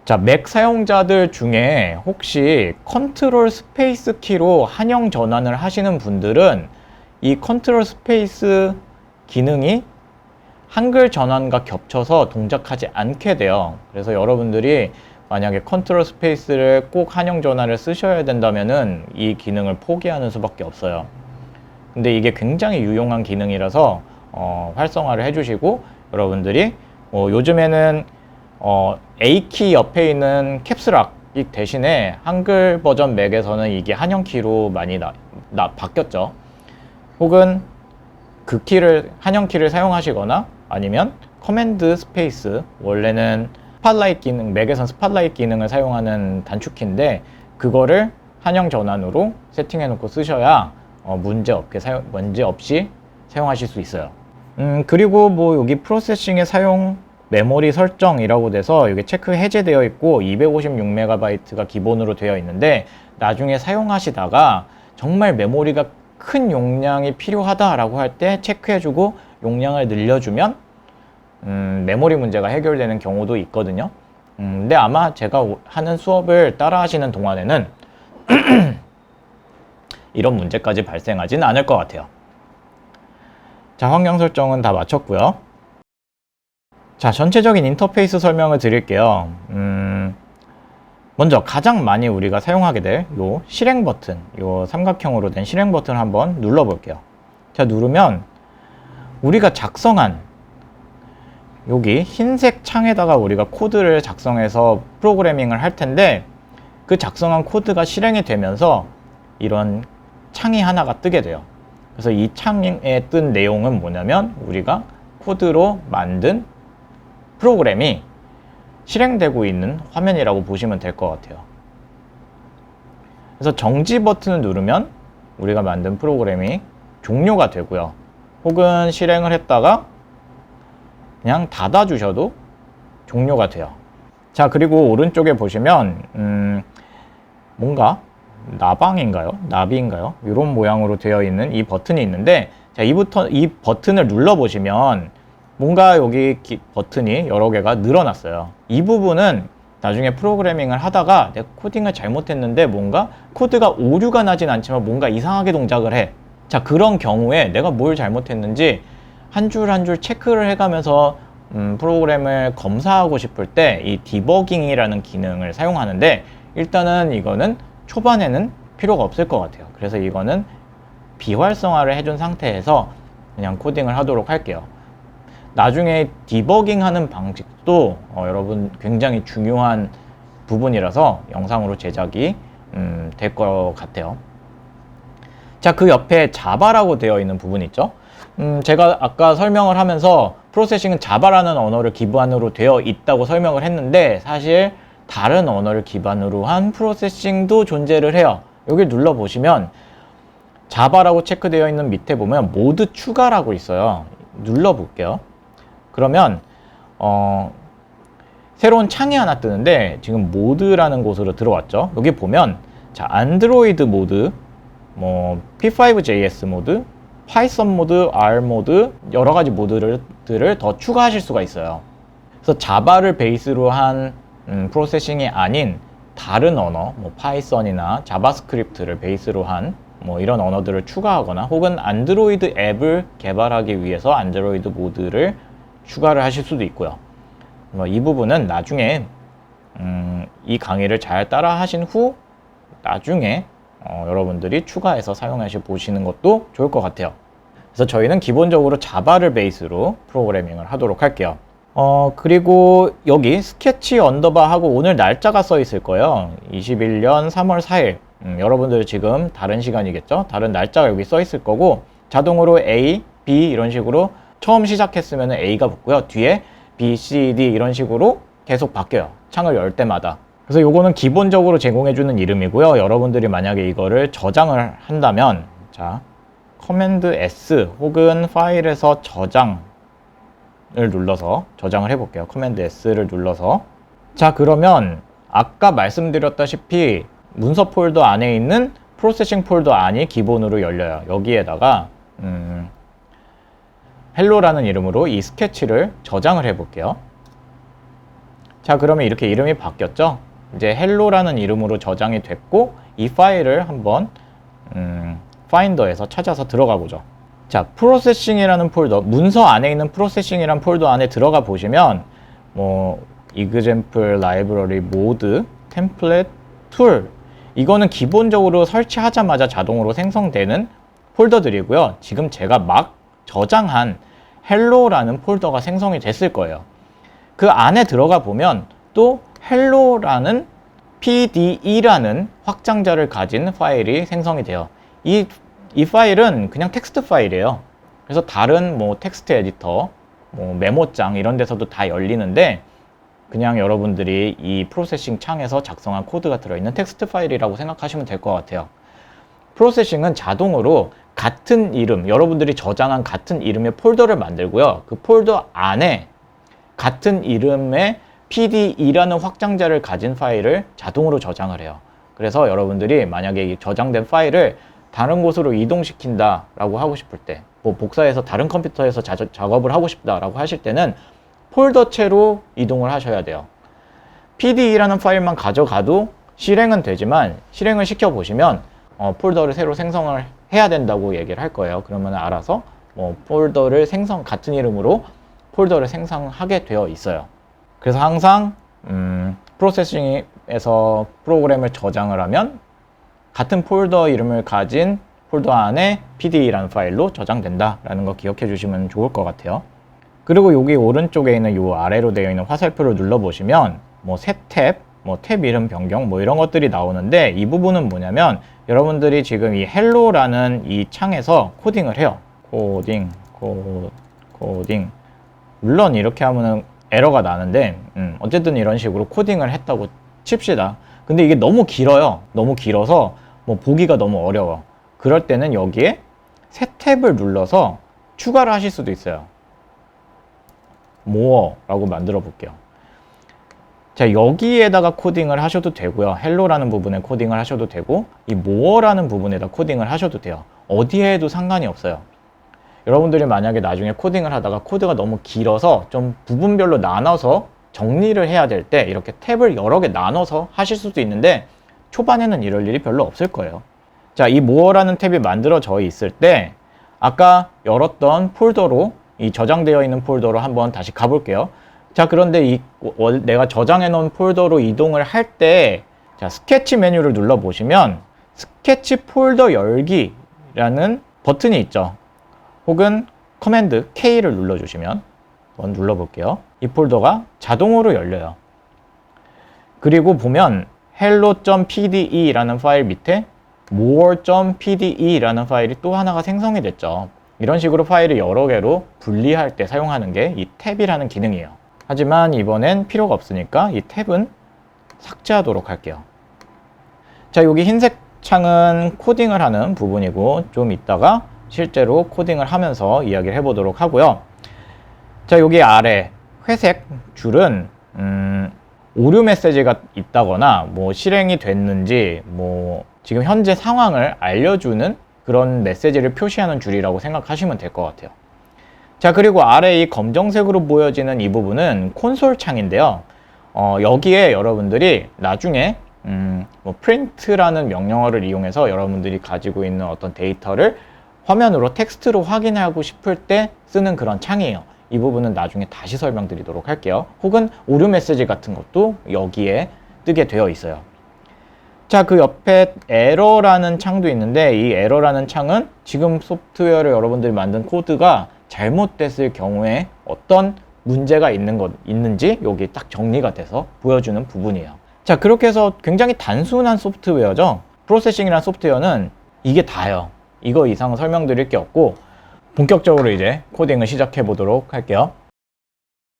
자, 맥 사용자들 중에 혹시 컨트롤 스페이스 키로 한영 전환을 하시는 분들은 이 컨트롤 스페이스 기능이 한글 전환과 겹쳐서 동작하지 않게 돼요. 그래서 여러분들이 만약에 컨트롤 스페이스를 꼭 한영 전환을 쓰셔야 된다면은 이 기능을 포기하는 수밖에 없어요. 근데 이게 굉장히 유용한 기능이라서 활성화를 해주시고 여러분들이 요즘에는 A키 옆에 있는 캡스락 대신에 한글 버전 맥에서는 이게 한영키로 많이 바뀌었죠. 혹은 그 키를 한영키를 사용하시거나 아니면 커맨드 스페이스 원래는 스팟라이트 기능, 맥에선 스팟라이트 기능을 사용하는 단축키인데 그거를 한영 전환으로 세팅해 놓고 쓰셔야 문제 없이 사용하실 수 있어요. 그리고 뭐 여기 프로세싱의 사용 메모리 설정이라고 돼서 이게 체크 해제되어 있고 256MB가 기본으로 되어 있는데 나중에 사용하시다가 정말 메모리가 큰 용량이 필요하다라고 할 때 체크해주고 용량을 늘려주면 메모리 문제가 해결되는 경우도 있거든요. 근데 아마 제가 하는 수업을 따라 하시는 동안에는 이런 문제까지 발생하진 않을 것 같아요. 자, 환경 설정은 다 마쳤고요. 자, 전체적인 인터페이스 설명을 드릴게요. 먼저 가장 많이 우리가 사용하게 될 요 실행 버튼, 요 삼각형으로 된 실행 버튼 한번 눌러 볼게요. 자, 누르면 우리가 작성한 여기 흰색 창에다가 우리가 코드를 작성해서 프로그래밍을 할 텐데 그 작성한 코드가 실행이 되면서 이런 창이 하나가 뜨게 돼요. 그래서 이 창에 뜬 내용은 뭐냐면 우리가 코드로 만든 프로그램이 실행되고 있는 화면이라고 보시면 될 것 같아요. 그래서 정지 버튼을 누르면 우리가 만든 프로그램이 종료가 되고요. 혹은 실행을 했다가 그냥 닫아 주셔도 종료가 돼요. 자, 그리고 오른쪽에 보시면 뭔가 나방인가요? 나비인가요? 이런 모양으로 되어 있는 이 버튼이 있는데 자, 이 버튼을 눌러 보시면 뭔가 여기 버튼이 여러 개가 늘어났어요. 이 부분은 나중에 프로그래밍을 하다가 내가 코딩을 잘못했는데 뭔가 코드가 오류가 나진 않지만 뭔가 이상하게 동작을 해. 자, 그런 경우에 내가 뭘 잘못했는지 한 줄 한 줄 체크를 해가면서 프로그램을 검사하고 싶을 때 이 디버깅이라는 기능을 사용하는데 일단은 이거는 초반에는 필요가 없을 것 같아요. 그래서 이거는 비활성화를 해준 상태에서 그냥 코딩을 하도록 할게요. 나중에 디버깅하는 방식도 여러분 굉장히 중요한 부분이라서 영상으로 제작이 될 것 같아요. 자, 그 옆에 자바라고 되어 있는 부분이 있죠. 제가 아까 설명을 하면서 프로세싱은 자바라는 언어를 기반으로 되어 있다고 설명을 했는데 사실 다른 언어를 기반으로 한 프로세싱도 존재를 해요. 여기 눌러보시면 자바라고 체크되어 있는 밑에 보면 모드 추가라고 있어요. 눌러볼게요. 그러면 새로운 창이 하나 뜨는데 지금 모드라는 곳으로 들어왔죠. 여기 보면 자, 안드로이드 모드, 뭐 P5JS 모드, 파이썬 모드, R 모드 여러 가지 모드들을 더 추가하실 수가 있어요. 그래서 자바를 베이스로 한 프로세싱이 아닌 다른 언어, 뭐 파이썬이나 자바스크립트를 베이스로 한 뭐 이런 언어들을 추가하거나 혹은 안드로이드 앱을 개발하기 위해서 안드로이드 모드를 추가를 하실 수도 있고요. 이 부분은 나중에 이 강의를 잘 따라 하신 후 나중에 여러분들이 추가해서 사용하시 보시는 것도 좋을 것 같아요. 그래서 저희는 기본적으로 자바를 베이스로 프로그래밍을 하도록 할게요. 그리고 여기 스케치 언더바 하고 오늘 날짜가 써 있을 거예요. 21년 3월 4일. 여러분들 지금 다른 시간이겠죠? 다른 날짜가 여기 써 있을 거고 자동으로 A, B 이런 식으로 처음 시작했으면 A가 붙고요. 뒤에 B, C, D 이런 식으로 계속 바뀌어요. 창을 열 때마다. 그래서 요거는 기본적으로 제공해주는 이름이고요. 여러분들이 만약에 이거를 저장을 한다면 자, 커맨드 S 혹은 파일에서 저장을 눌러서 저장을 해볼게요. 커맨드 S를 눌러서 자, 그러면 아까 말씀드렸다시피 문서 폴더 안에 있는 프로세싱 폴더 안이 기본으로 열려요. 여기에다가 헬로라는 이름으로 이 스케치를 저장을 해볼게요. 자, 그러면 이렇게 이름이 바뀌었죠? 이제 헬로라는 이름으로 저장이 됐고 이 파일을 한번 파인더에서 찾아서 들어가 보죠. 자, 프로세싱이라는 폴더, 문서 안에 있는 프로세싱이라는 폴더 안에 들어가 보시면 뭐 example library mode template tool 이거는 기본적으로 설치하자마자 자동으로 생성되는 폴더들이고요. 지금 제가 막 저장한 헬로라는 폴더가 생성이 됐을 거예요. 그 안에 들어가 보면 또 헬로라는 PDE라는 확장자를 가진 파일이 생성이 돼요. 이 파일은 그냥 텍스트 파일이에요. 그래서 다른 뭐 텍스트 에디터, 뭐 메모장 이런 데서도 다 열리는데 그냥 여러분들이 이 프로세싱 창에서 작성한 코드가 들어있는 텍스트 파일이라고 생각하시면 될 것 같아요. 프로세싱은 자동으로 같은 이름, 여러분들이 저장한 같은 이름의 폴더를 만들고요. 그 폴더 안에 같은 이름의 PDE라는 확장자를 가진 파일을 자동으로 저장을 해요. 그래서 여러분들이 만약에 이 저장된 파일을 다른 곳으로 이동시킨다 라고 하고 싶을 때, 뭐 복사해서 다른 컴퓨터에서 작업을 하고 싶다 라고 하실 때는 폴더체로 이동을 하셔야 돼요. PDE라는 파일만 가져가도 실행은 되지만 실행을 시켜보시면 폴더를 새로 생성을 해야 된다고 얘기를 할 거예요. 그러면 알아서 뭐 폴더를 같은 이름으로 폴더를 생성하게 되어 있어요. 그래서 항상 프로세싱에서 프로그램을 저장을 하면 같은 폴더 이름을 가진 폴더 안에 PDE라는 파일로 저장된다라는 거 기억해 주시면 좋을 것 같아요. 그리고 여기 오른쪽에 있는 요 아래로 되어 있는 화살표를 눌러보시면 뭐 새 탭, 뭐 탭 이름 변경 뭐 이런 것들이 나오는데 이 부분은 뭐냐면 여러분들이 지금 이 헬로라는 이 창에서 코딩을 해요. 코딩. 물론 이렇게 하면은 에러가 나는데 어쨌든 이런 식으로 코딩을 했다고 칩시다. 근데 이게 너무 길어요. 너무 길어서 뭐 보기가 너무 어려워. 그럴 때는 여기에 새 탭을 눌러서 추가를 하실 수도 있어요. more라고 만들어 볼게요. 자, 여기에다가 코딩을 하셔도 되고요. 헬로라는 부분에 코딩을 하셔도 되고 이 more라는 부분에다 코딩을 하셔도 돼요. 어디에 해도 상관이 없어요. 여러분들이 만약에 나중에 코딩을 하다가 코드가 너무 길어서 좀 부분별로 나눠서 정리를 해야 될 때 이렇게 탭을 여러 개 나눠서 하실 수도 있는데 초반에는 이럴 일이 별로 없을 거예요. 자, 이 more라는 탭이 만들어져 있을 때 아까 열었던 폴더로 이 저장되어 있는 폴더로 한번 다시 가볼게요. 자, 그런데 내가 저장해 놓은 폴더로 이동을 할 때 자, 스케치 메뉴를 눌러 보시면 스케치 폴더 열기라는 버튼이 있죠. 혹은 커맨드 K를 눌러 주시면 한번 눌러볼게요. 이 폴더가 자동으로 열려요. 그리고 보면 hello.pde라는 파일 밑에 more.pde라는 파일이 또 하나가 생성이 됐죠. 이런 식으로 파일을 여러 개로 분리할 때 사용하는 게 이 탭이라는 기능이에요. 하지만 이번엔 필요가 없으니까 이 탭은 삭제하도록 할게요. 자, 여기 흰색 창은 코딩을 하는 부분이고 좀 이따가 실제로 코딩을 하면서 이야기를 해보도록 하고요. 자, 여기 아래 회색 줄은 오류 메시지가 있다거나 뭐 실행이 됐는지 뭐 지금 현재 상황을 알려주는 그런 메시지를 표시하는 줄이라고 생각하시면 될 것 같아요. 자, 그리고 아래 이 검정색으로 보여지는 이 부분은 콘솔 창인데요. 여기에 여러분들이 나중에 뭐 print라는 명령어를 이용해서 여러분들이 가지고 있는 어떤 데이터를 화면으로 텍스트로 확인하고 싶을 때 쓰는 그런 창이에요. 이 부분은 나중에 다시 설명드리도록 할게요. 혹은 오류 메시지 같은 것도 여기에 뜨게 되어 있어요. 자, 그 옆에 에러라는 창도 있는데 이 에러라는 창은 지금 소프트웨어를 여러분들이 만든 코드가 잘못됐을 경우에 어떤 문제가 있는지 여기 딱 정리가 돼서 보여주는 부분이에요. 자, 그렇게 해서 굉장히 단순한 소프트웨어죠. 프로세싱이라는 소프트웨어는 이게 다예요. 이거 이상 설명드릴 게 없고 본격적으로 이제 코딩을 시작해 보도록 할게요.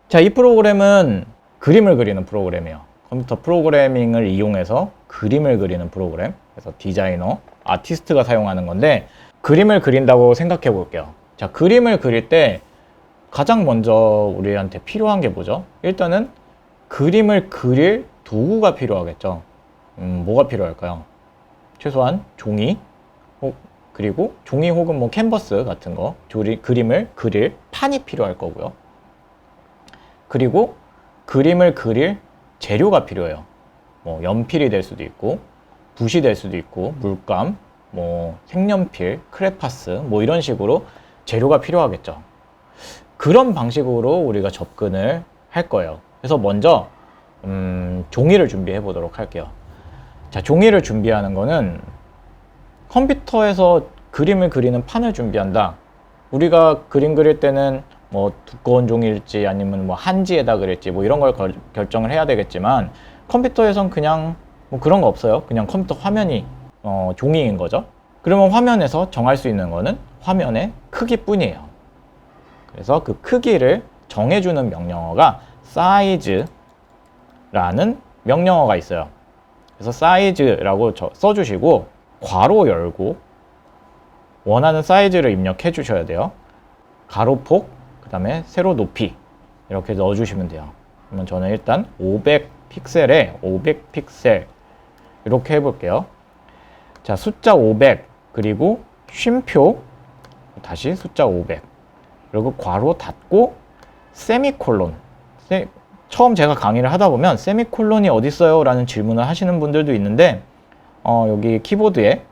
자, 이 프로그램은 그림을 그리는 프로그램이에요. 컴퓨터 프로그래밍을 이용해서 그림을 그리는 프로그램. 그래서 디자이너, 아티스트가 사용하는 건데 그림을 그린다고 생각해 볼게요. 자, 그림을 그릴 때 가장 먼저 우리한테 필요한 게 뭐죠? 일단은 그림을 그릴 도구가 필요하겠죠. 뭐가 필요할까요? 최소한 종이, 그리고 종이 혹은 뭐 캔버스 같은 거, 그림을 그릴 판이 필요할 거고요. 그리고 그림을 그릴 재료가 필요해요. 뭐 연필이 될 수도 있고, 붓이 될 수도 있고, 물감, 뭐 색연필, 크레파스, 뭐 이런 식으로 재료가 필요하겠죠. 그런 방식으로 우리가 접근을 할 거예요. 그래서 먼저 종이를 준비해 보도록 할게요. 자, 종이를 준비하는 거는 컴퓨터에서 그림을 그리는 판을 준비한다. 우리가 그림 그릴 때는 뭐 두꺼운 종이일지 아니면 뭐 한지에다 그릴지 뭐 이런 걸 결정을 해야 되겠지만 컴퓨터에선 그냥 뭐 그런 거 없어요. 그냥 컴퓨터 화면이 종이인 거죠. 그러면 화면에서 정할 수 있는 거는 화면의 크기뿐이에요. 그래서 그 크기를 정해주는 명령어가 size라는 명령어가 있어요. 그래서 size라고 써주시고 괄호 열고 원하는 사이즈를 입력해 주셔야 돼요. 가로폭, 그 다음에 세로 높이 이렇게 넣어주시면 돼요. 그러면 저는 일단 500픽셀에 500픽셀 이렇게 해볼게요. 자, 숫자 500 그리고 쉼표 다시 숫자 500 그리고 괄호 닫고 세미콜론. 처음 제가 강의를 하다 보면 세미콜론이 어디 있어요? 라는 질문을 하시는 분들도 있는데 여기 키보드에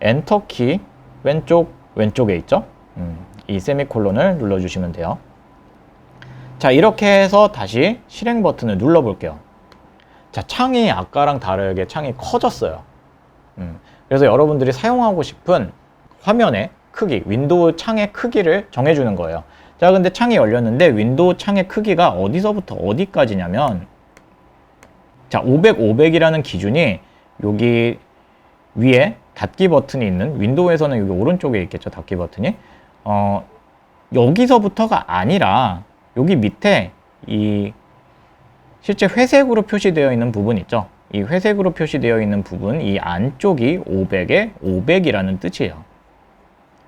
엔터키 왼쪽에 있죠? 이 세미콜론을 눌러주시면 돼요. 자, 이렇게 해서 다시 실행 버튼을 눌러볼게요. 자, 창이 아까랑 다르게 창이 커졌어요. 그래서 여러분들이 사용하고 싶은 화면의 크기, 윈도우 창의 크기를 정해주는 거예요. 자, 근데 창이 열렸는데 윈도우 창의 크기가 어디서부터 어디까지냐면 자, 500, 500이라는 기준이 여기 위에 닫기 버튼이 있는 윈도우에서는 여기 오른쪽에 있겠죠. 닫기 버튼이 여기서부터가 아니라 여기 밑에 이 실제 회색으로 표시되어 있는 부분 있죠. 이 회색으로 표시되어 있는 부분 이 안쪽이 500에 500이라는 뜻이에요.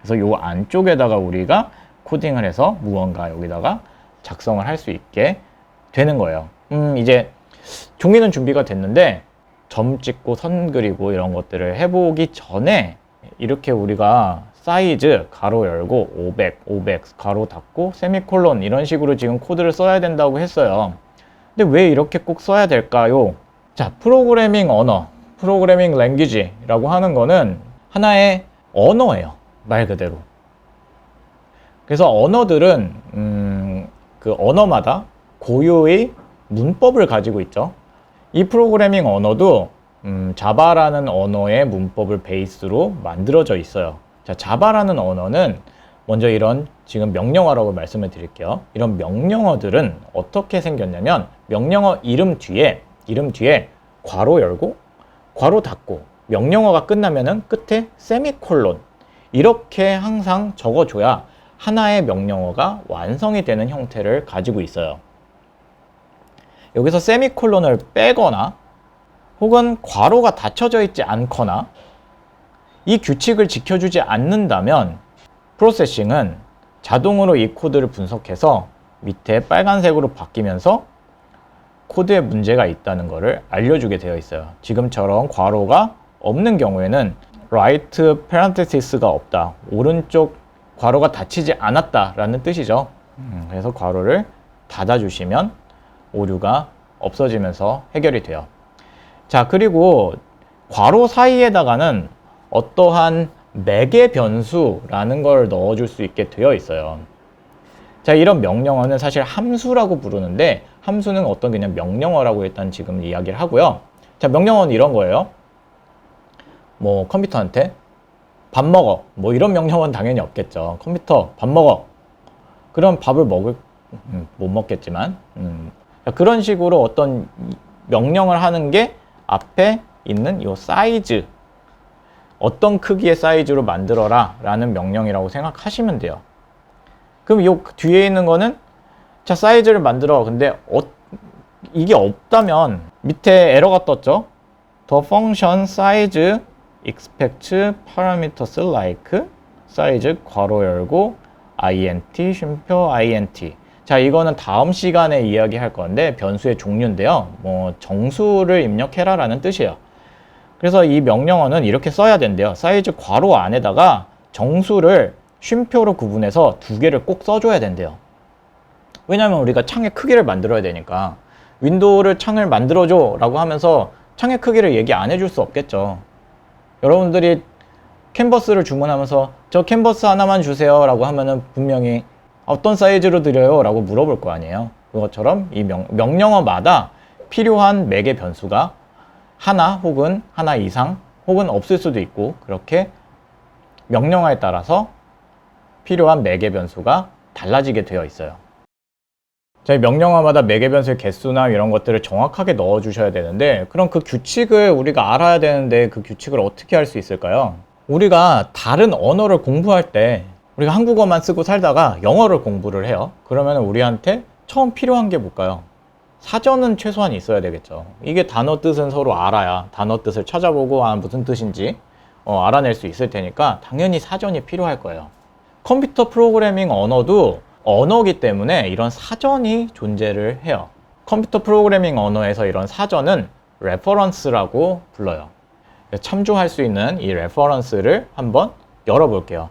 그래서 이 안쪽에다가 우리가 코딩을 해서 무언가 여기다가 작성을 할 수 있게 되는 거예요. 이제 종이는 준비가 됐는데 점 찍고 선 그리고 이런 것들을 해보기 전에 이렇게 우리가 사이즈 가로 열고 500, 500 가로 닫고 세미콜론 이런 식으로 지금 코드를 써야 된다고 했어요. 근데 왜 이렇게 꼭 써야 될까요? 자, 프로그래밍 언어, 프로그래밍 랭귀지라고 하는 거는 하나의 언어예요. 말 그대로. 그래서 언어들은 그 언어마다 고유의 문법을 가지고 있죠. 이 프로그래밍 언어도 자바라는 언어의 문법을 베이스로 만들어져 있어요. 자, 자바라는 언어는 먼저 이런 지금 명령어라고 말씀을 드릴게요. 이런 명령어들은 어떻게 생겼냐면 명령어 이름 뒤에 괄호 열고 괄호 닫고 명령어가 끝나면은 끝에 세미콜론 이렇게 항상 적어줘야 하나의 명령어가 완성이 되는 형태를 가지고 있어요. 여기서 세미콜론을 빼거나 혹은 괄호가 닫혀져 있지 않거나 이 규칙을 지켜주지 않는다면 프로세싱은 자동으로 이 코드를 분석해서 밑에 빨간색으로 바뀌면서 코드에 문제가 있다는 것을 알려주게 되어 있어요. 지금처럼 괄호가 없는 경우에는 right parentheses가 없다. 오른쪽 괄호가 닫히지 않았다라는 뜻이죠. 그래서 괄호를 닫아주시면 오류가 없어지면서 해결이 돼요. 자, 그리고 괄호 사이에다가는 어떠한 매개 변수라는 걸 넣어줄 수 있게 되어 있어요. 자, 이런 명령어는 사실 함수라고 부르는데 함수는 어떤 그냥 명령어라고 일단 지금 이야기를 하고요. 자, 명령어는 이런 거예요. 뭐 컴퓨터한테 밥 먹어 뭐 이런 명령어는 당연히 없겠죠. 컴퓨터 밥 먹어. 그럼 밥을 못 먹겠지만 자, 그런 식으로 어떤 명령을 하는 게 앞에 있는 이 사이즈 어떤 크기의 사이즈로 만들어라 라는 명령이라고 생각하시면 돼요. 그럼 이 뒤에 있는 거는 자 사이즈를 만들어. 근데 이게 없다면 밑에 에러가 떴죠. The function size expects parameters like size 괄호 열고 int 쉼표 int. 자, 이거는 다음 시간에 이야기할 건데 변수의 종류인데요. 뭐 정수를 입력해라 라는 뜻이에요. 그래서 이 명령어는 이렇게 써야 된대요. 사이즈 괄호 안에다가 정수를 쉼표로 구분해서 두 개를 꼭 써줘야 된대요. 왜냐하면 우리가 창의 크기를 만들어야 되니까 윈도우를 창을 만들어줘 라고 하면서 창의 크기를 얘기 안 해줄 수 없겠죠. 여러분들이 캔버스를 주문하면서 저 캔버스 하나만 주세요 라고 하면은 분명히 어떤 사이즈로 드려요 라고 물어볼 거 아니에요. 그것처럼 이 명령어마다 필요한 매개 변수가 하나 혹은 하나 이상 혹은 없을 수도 있고 그렇게 명령어에 따라서 필요한 매개 변수가 달라지게 되어 있어요. 자, 이 명령어마다 매개 변수의 개수나 이런 것들을 정확하게 넣어 주셔야 되는데 그럼 그 규칙을 우리가 알아야 되는데 그 규칙을 어떻게 할 수 있을까요? 우리가 다른 언어를 공부할 때 우리가 한국어만 쓰고 살다가 영어를 공부를 해요. 그러면 우리한테 처음 필요한 게 뭘까요? 사전은 최소한 있어야 되겠죠. 이게 단어 뜻은 서로 알아야 단어 뜻을 찾아보고 무슨 뜻인지 알아낼 수 있을 테니까 당연히 사전이 필요할 거예요. 컴퓨터 프로그래밍 언어도 언어기 때문에 이런 사전이 존재를 해요. 컴퓨터 프로그래밍 언어에서 이런 사전은 레퍼런스라고 불러요. 참조할 수 있는 이 레퍼런스를 한번 열어볼게요.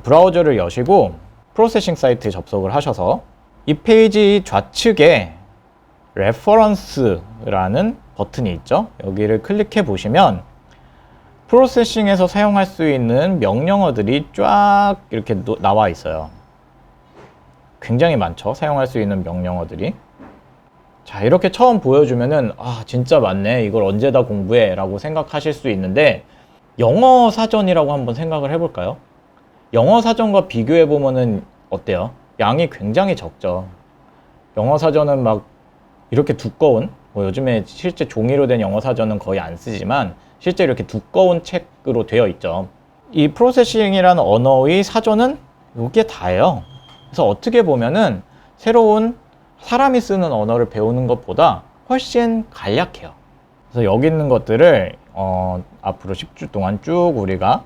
브라우저를 여시고 프로세싱 사이트에 접속을 하셔서 이 페이지 좌측에 레퍼런스라는 버튼이 있죠. 여기를 클릭해 보시면 프로세싱에서 사용할 수 있는 명령어들이 쫙 이렇게 나와 있어요. 굉장히 많죠. 사용할 수 있는 명령어들이. 자, 이렇게 처음 보여주면은 진짜 많네. 이걸 언제 다 공부해 라고 생각하실 수 있는데 영어 사전이라고 한번 생각을 해볼까요? 영어 사전과 비교해 보면은 어때요? 양이 굉장히 적죠. 영어 사전은 막 이렇게 두꺼운 요즘에 실제 종이로 된 영어 사전은 거의 안 쓰지만 실제 이렇게 두꺼운 책으로 되어 있죠. 이 프로세싱이라는 언어의 사전은 이게 다예요. 그래서 어떻게 보면은 새로운 사람이 쓰는 언어를 배우는 것보다 훨씬 간략해요. 그래서 여기 있는 것들을 앞으로 10주 동안 쭉 우리가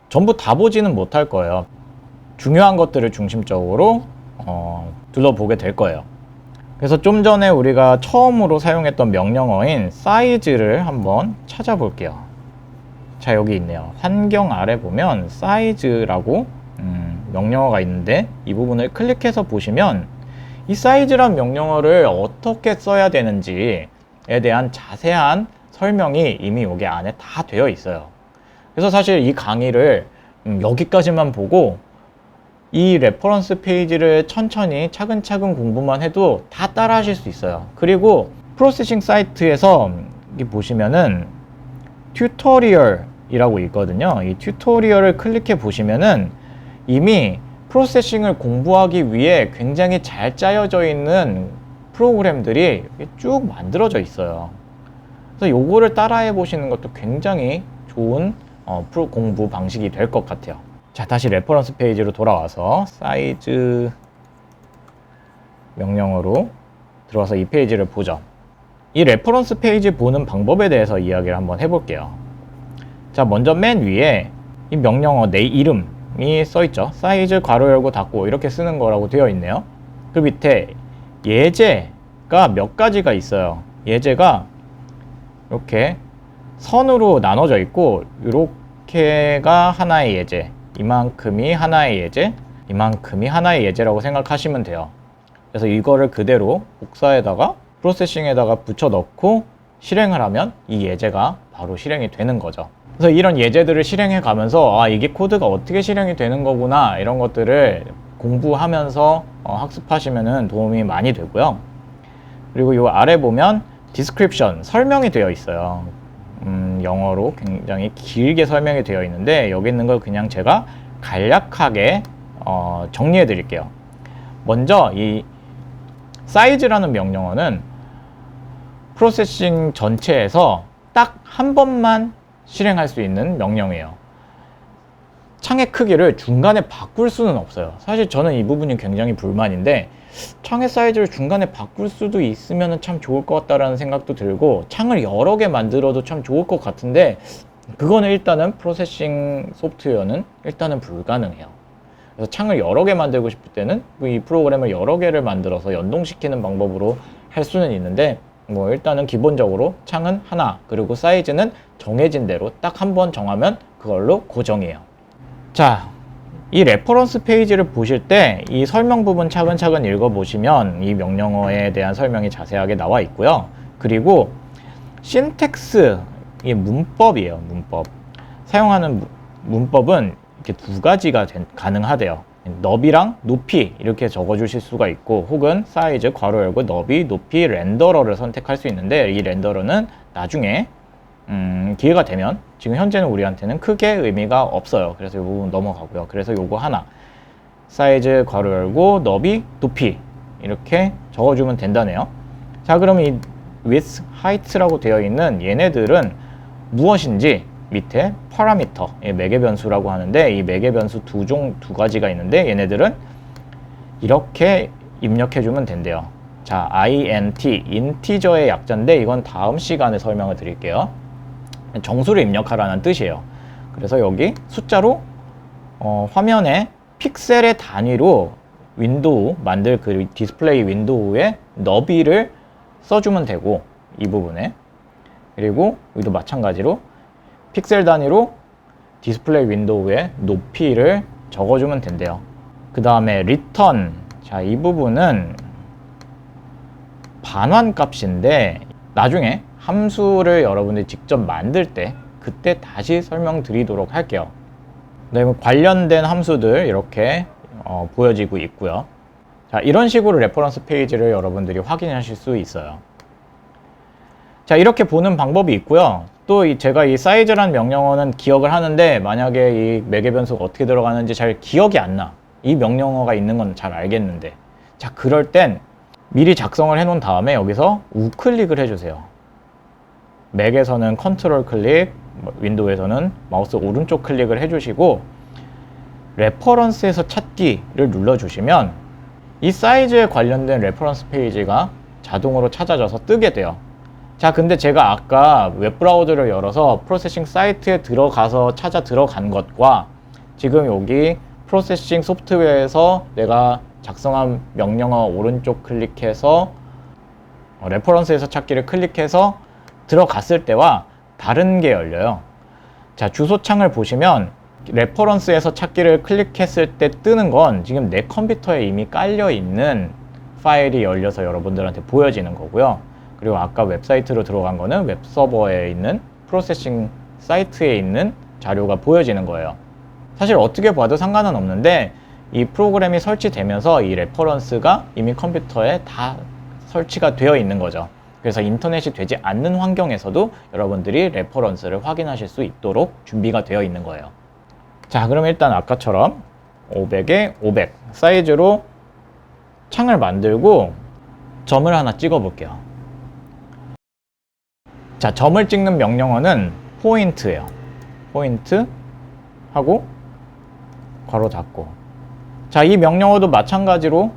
전부 다 보지는 못할 거예요. 중요한 것들을 중심적으로 둘러보게 될 거예요. 그래서 좀 전에 우리가 처음으로 사용했던 명령어인 사이즈를 한번 찾아볼게요. 자, 여기 있네요. 환경 아래 보면 사이즈라고 명령어가 있는데 이 부분을 클릭해서 보시면 이 사이즈란 명령어를 어떻게 써야 되는지에 대한 자세한 설명이 이미 여기 안에 다 되어 있어요. 그래서 사실 이 강의를 여기까지만 보고 이 레퍼런스 페이지를 천천히 차근차근 공부만 해도 다 따라 하실 수 있어요. 그리고 프로세싱 사이트에서 여기 보시면은 튜토리얼이라고 있거든요. 이 튜토리얼을 클릭해 보시면은 이미 프로세싱을 공부하기 위해 굉장히 잘 짜여져 있는 프로그램들이 쭉 만들어져 있어요. 그래서 요거를 따라해 보시는 것도 굉장히 좋은 프로 공부 방식이 될 것 같아요. 자, 다시 레퍼런스 페이지로 돌아와서 사이즈 명령어로 들어와서 이 페이지를 보죠. 이 레퍼런스 페이지 보는 방법에 대해서 이야기를 한번 해볼게요. 자, 먼저 맨 위에 이 명령어 내 이름이 써 있죠. 사이즈 괄호 열고 닫고 이렇게 쓰는 거라고 되어 있네요. 그 밑에 예제가 몇 가지가 있어요. 예제가 이렇게 선으로 나눠져 있고, 이렇게가 하나의 예제, 이만큼이 하나의 예제, 이만큼이 하나의 예제라고 생각하시면 돼요. 그래서 이거를 그대로 복사에다가 프로세싱에다가 붙여 넣고 실행을 하면 이 예제가 바로 실행이 되는 거죠. 그래서 이런 예제들을 실행해 가면서 이게 코드가 어떻게 실행이 되는 거구나, 이런 것들을 공부하면서 학습하시면 도움이 많이 되고요. 그리고 이 아래 보면 description, 설명이 되어 있어요. 영어로 굉장히 길게 설명이 되어 있는데, 여기 있는 걸 그냥 제가 간략하게 정리해 드릴게요. 먼저 이 사이즈라는 명령어는 프로세싱 전체에서 딱 한 번만 실행할 수 있는 명령이에요. 창의 크기를 중간에 바꿀 수는 없어요. 사실 저는 이 부분이 굉장히 불만인데, 창의 사이즈를 중간에 바꿀 수도 있으면 참 좋을 것 같다라는 생각도 들고, 창을 여러 개 만들어도 참 좋을 것 같은데, 그거는 일단은 프로세싱 소프트웨어는 일단은 불가능해요. 그래서 창을 여러 개 만들고 싶을 때는 이 프로그램을 여러 개를 만들어서 연동시키는 방법으로 할 수는 있는데, 뭐 일단은 기본적으로 창은 하나, 그리고 사이즈는 정해진 대로 딱 한 번 정하면 그걸로 고정이에요. 자, 이 레퍼런스 페이지를 보실 때 이 설명 부분 차근차근 읽어보시면 이 명령어에 대한 설명이 자세하게 나와 있고요. 그리고 신텍스, 이게 문법이에요. 문법. 사용하는 문법은 이렇게 두 가지가 가능하대요. 너비랑 높이 이렇게 적어주실 수가 있고, 혹은 사이즈 괄호 열고 너비, 높이, 렌더러를 선택할 수 있는데, 이 렌더러는 나중에 기회가 되면, 지금 현재는 우리한테는 크게 의미가 없어요. 그래서 이 부분 넘어가고요. 그래서 요거 하나, 사이즈 괄호 열고 너비, 높이 이렇게 적어주면 된다네요. 자, 그럼 이 width, height라고 되어 있는 얘네들은 무엇인지 밑에 파라미터, 매개 변수라고 하는데, 이 매개 변수 두 가지가 있는데, 얘네들은 이렇게 입력해주면 된대요. 자, int, 인티저의 약자인데, 이건 다음 시간에 설명을 드릴게요. 정수를 입력하라는 뜻이에요. 그래서 여기 숫자로 화면에 픽셀의 단위로 윈도우, 만들 그 디스플레이 윈도우에 너비를 써주면 되고, 이 부분에, 그리고 여기도 마찬가지로 픽셀 단위로 디스플레이 윈도우에 높이를 적어주면 된대요. 그 다음에 return, 자, 이 부분은 반환 값인데, 나중에 함수를 여러분들이 직접 만들 때 그때 다시 설명드리도록 할게요. 그다음에 관련된 함수들 이렇게 보여지고 있고요. 자, 이런 식으로 레퍼런스 페이지를 여러분들이 확인하실 수 있어요. 자, 이렇게 보는 방법이 있고요. 또 제가 이 사이즈라는 명령어는 기억을 하는데, 만약에 이 매개 변수가 어떻게 들어가는지 잘 기억이 안 나. 이 명령어가 있는 건 잘 알겠는데, 자, 그럴 땐 미리 작성을 해 놓은 다음에 여기서 우클릭을 해주세요. 맥에서는 컨트롤 클릭, 윈도우에서는 마우스 오른쪽 클릭을 해주시고, 레퍼런스에서 찾기를 눌러주시면 이 사이즈에 관련된 레퍼런스 페이지가 자동으로 찾아져서 뜨게 돼요. 자, 근데 제가 아까 웹브라우저를 열어서 프로세싱 사이트에 들어가서 찾아 들어간 것과, 지금 여기 프로세싱 소프트웨어에서 내가 작성한 명령어 오른쪽 클릭해서 레퍼런스에서 찾기를 클릭해서 들어갔을 때와 다른 게 열려요. 자, 주소창을 보시면 레퍼런스에서 찾기를 클릭했을 때 뜨는 건 지금 내 컴퓨터에 이미 깔려 있는 파일이 열려서 여러분들한테 보여지는 거고요. 그리고 아까 웹사이트로 들어간 거는 웹서버에 있는 프로세싱 사이트에 있는 자료가 보여지는 거예요. 사실 어떻게 봐도 상관은 없는데, 이 프로그램이 설치되면서 이 레퍼런스가 이미 컴퓨터에 다 설치가 되어 있는 거죠. 그래서 인터넷이 되지 않는 환경에서도 여러분들이 레퍼런스를 확인하실 수 있도록 준비가 되어 있는 거예요. 자, 그럼 일단 아까처럼 500에 500 사이즈로 창을 만들고 점을 하나 찍어 볼게요. 자, 점을 찍는 명령어는 포인트예요. 포인트 하고 괄호 닫고. 자, 이 명령어도 마찬가지로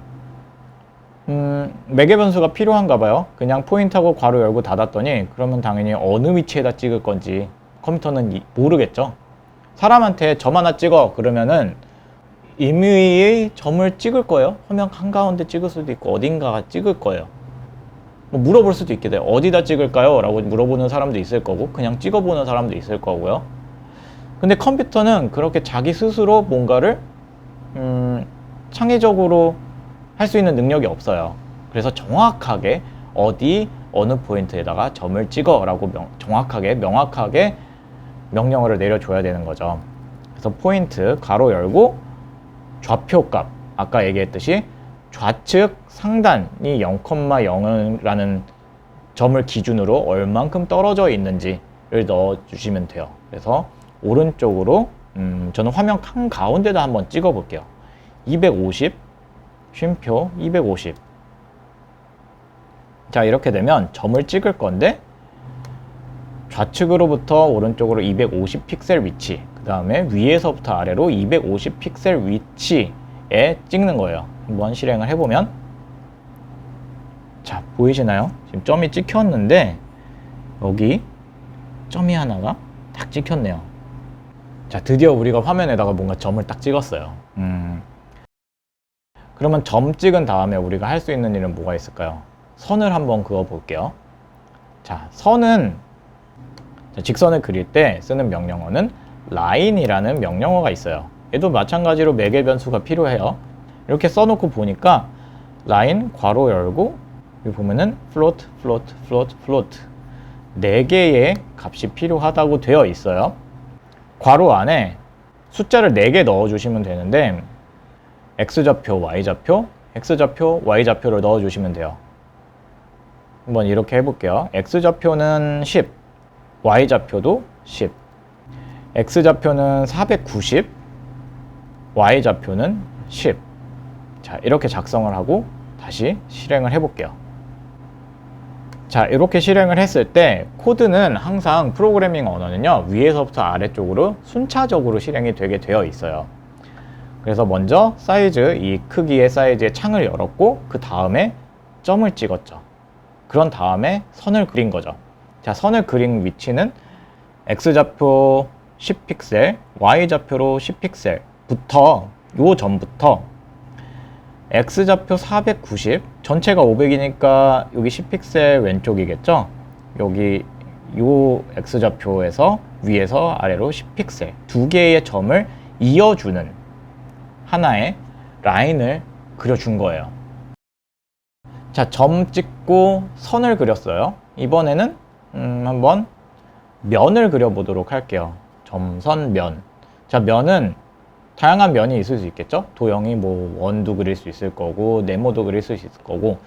매개 변수가 필요한가 봐요. 그냥 포인트하고 괄호 열고 닫았더니 그러면 당연히 어느 위치에다 찍을 건지 컴퓨터는 모르겠죠. 사람한테 점 하나 찍어 그러면은 임의의 점을 찍을 거예요. 화면 한가운데 찍을 수도 있고 어딘가 찍을 거예요. 뭐 물어볼 수도 있게 돼요. 어디다 찍을까요? 라고 물어보는 사람도 있을 거고 그냥 찍어보는 사람도 있을 거고요. 근데 컴퓨터는 그렇게 자기 스스로 뭔가를 창의적으로 할 수 있는 능력이 없어요. 그래서 정확하게 어느 포인트에다가 점을 찍어 라고 정확하게 명확하게 명령어를 내려줘야 되는 거죠. 그래서 포인트 괄호 열고 좌표값, 아까 얘기했듯이 좌측 상단이 0,0라는 점을 기준으로 얼만큼 떨어져 있는지를 넣어주시면 돼요. 그래서 오른쪽으로 저는 화면 한가운데다 한번 찍어 볼게요. 250 쉼표 250. 자, 이렇게 되면 점을 찍을 건데 좌측으로부터 오른쪽으로 250 픽셀 위치, 그 다음에 위에서부터 아래로 250 픽셀 위치에 찍는 거예요. 한번 실행을 해보면, 자, 보이시나요? 지금 점이 찍혔는데 여기 점이 하나가 딱 찍혔네요. 자, 드디어 우리가 화면에다가 뭔가 점을 딱 찍었어요. 그러면 점 찍은 다음에 우리가 할 수 있는 일은 뭐가 있을까요? 선을 한번 그어 볼게요. 자, 선은 직선을 그릴 때 쓰는 명령어는 line이라는 명령어가 있어요. 얘도 마찬가지로 매개 변수가 필요해요. 이렇게 써놓고 보니까 line 괄호 열고 여기 보면은 float, float, float, float 4개의 값이 필요하다고 되어 있어요. 괄호 안에 숫자를 4개 넣어주시면 되는데 x좌표, y좌표, x좌표, y좌표를 넣어주시면 돼요. 한번 이렇게 해볼게요. x좌표는 10, y좌표도 10, x좌표는 490, y좌표는 10. 자, 이렇게 작성을 하고 다시 실행을 해볼게요. 자, 이렇게 실행을 했을 때 코드는 항상 프로그래밍 언어는요, 위에서부터 아래쪽으로 순차적으로 실행이 되게 되어 있어요. 그래서 먼저 사이즈, 이 크기의 사이즈의 창을 열었고 그 다음에 점을 찍었죠. 그런 다음에 선을 그린 거죠. 자, 선을 그린 위치는 x좌표 10픽셀, y좌표로 10픽셀부터 요 점부터 x좌표 490, 전체가 500이니까 여기 10픽셀 왼쪽이겠죠? 여기 요 x좌표에서 위에서 아래로 10픽셀 두 개의 점을 이어주는 하나의 라인을 그려준 거예요. 자, 점 찍고 선을 그렸어요. 이번에는 한번 면을 그려보도록 할게요. 점선 면. 자, 면은 다양한 면이 있을 수 있겠죠? 도형이 뭐 원도 그릴 수 있을 거고 네모도 그릴 수 있을 거고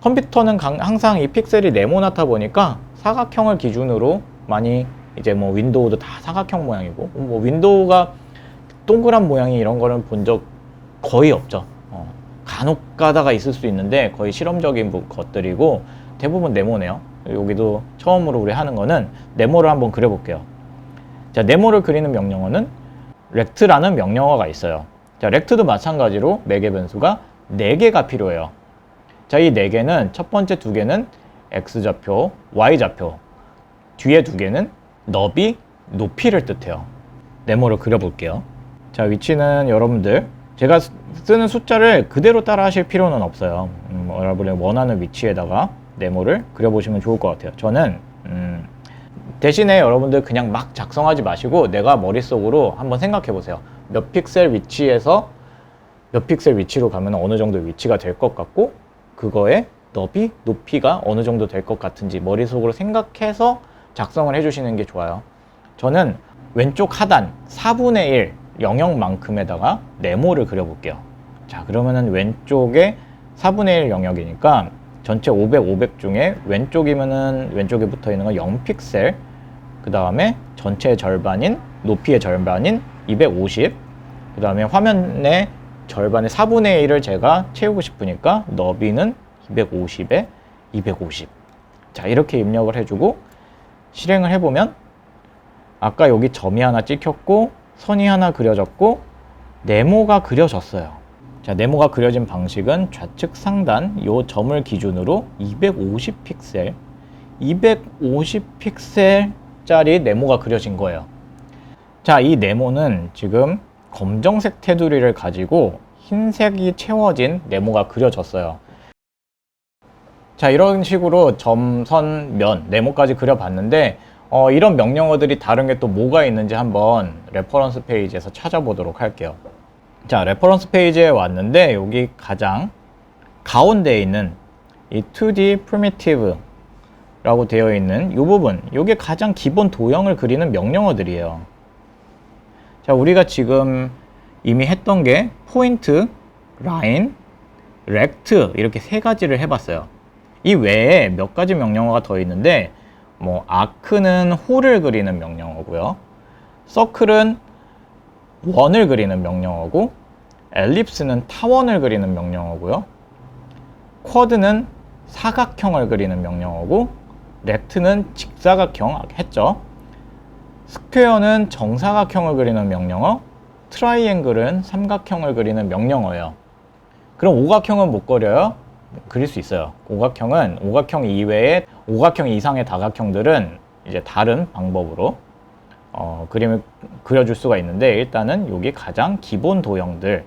컴퓨터는 항상 이 픽셀이 네모나다 보니까 사각형을 기준으로 많이 이제 뭐 윈도우도 다 사각형 모양이고 뭐 윈도우가 동그란 모양이 이런 거는 본 적 거의 없죠. 간혹 가다가 있을 수 있는데 거의 실험적인 것들이고 대부분 네모네요. 여기도 처음으로 우리 하는 거는 네모를 한번 그려볼게요. 자, 네모를 그리는 명령어는 rect라는 명령어가 있어요. 자, rect도 마찬가지로 매개 변수가 4개가 필요해요. 자, 이 4개는 첫 번째 2개는 x좌표, y좌표, 뒤에 2개는 너비, 높이를 뜻해요. 네모를 그려볼게요. 자, 위치는 여러분들 제가 쓰는 숫자를 그대로 따라 하실 필요는 없어요. 여러분이 원하는 위치에다가 네모를 그려보시면 좋을 것 같아요. 저는 대신에 여러분들 그냥 막 작성하지 마시고 내가 머릿속으로 한번 생각해 보세요. 몇 픽셀 위치에서 몇 픽셀 위치로 가면 어느 정도 위치가 될 것 같고 그거의 너비, 높이가 어느 정도 될 것 같은지 머릿속으로 생각해서 작성을 해주시는 게 좋아요. 저는 왼쪽 하단 4분의 1 영역만큼에다가 네모를 그려볼게요. 자, 그러면은 왼쪽에 4분의 1 영역이니까 전체 500, 500 중에 왼쪽이면은 왼쪽에 붙어 있는 건 0픽셀, 그 다음에 전체의 절반인 높이의 절반인 250, 그 다음에 화면의 절반의 4분의 1을 제가 채우고 싶으니까 너비는 250에 250. 자, 이렇게 입력을 해주고 실행을 해보면 아까 여기 점이 하나 찍혔고 선이 하나 그려졌고 네모가 그려졌어요. 자, 네모가 그려진 방식은 좌측 상단 요 점을 기준으로 250 픽셀 250 픽셀짜리 네모가 그려진 거예요. 자, 이 네모는 지금 검정색 테두리를 가지고 흰색이 채워진 네모가 그려졌어요. 자, 이런 식으로 점, 선, 면, 네모까지 그려봤는데 이런 명령어들이 다른 게 또 뭐가 있는지 한번 레퍼런스 페이지에서 찾아보도록 할게요. 자, 레퍼런스 페이지에 왔는데 여기 가장 가운데에 있는 이 2D Primitive 라고 되어 있는 이 부분, 이게 가장 기본 도형을 그리는 명령어들이에요. 자, 우리가 지금 이미 했던 게 포인트, 라인, 렉트 이렇게 세 가지를 해봤어요. 이 외에 몇 가지 명령어가 더 있는데 뭐 아크는 홀을 그리는 명령어고요. 서클은 원을 그리는 명령어고, 엘립스는 타원을 그리는 명령어고요. 쿼드는 사각형을 그리는 명령어고, 렉트는 직사각형 했죠. 스퀘어는 정사각형을 그리는 명령어, 트라이앵글은 삼각형을 그리는 명령어예요. 그럼 오각형은 못 그려요? 그릴 수 있어요. 오각형 이외에 오각형 이상의 다각형들은 이제 다른 방법으로 그림을 그려줄 수가 있는데, 일단은 여기 가장 기본 도형들,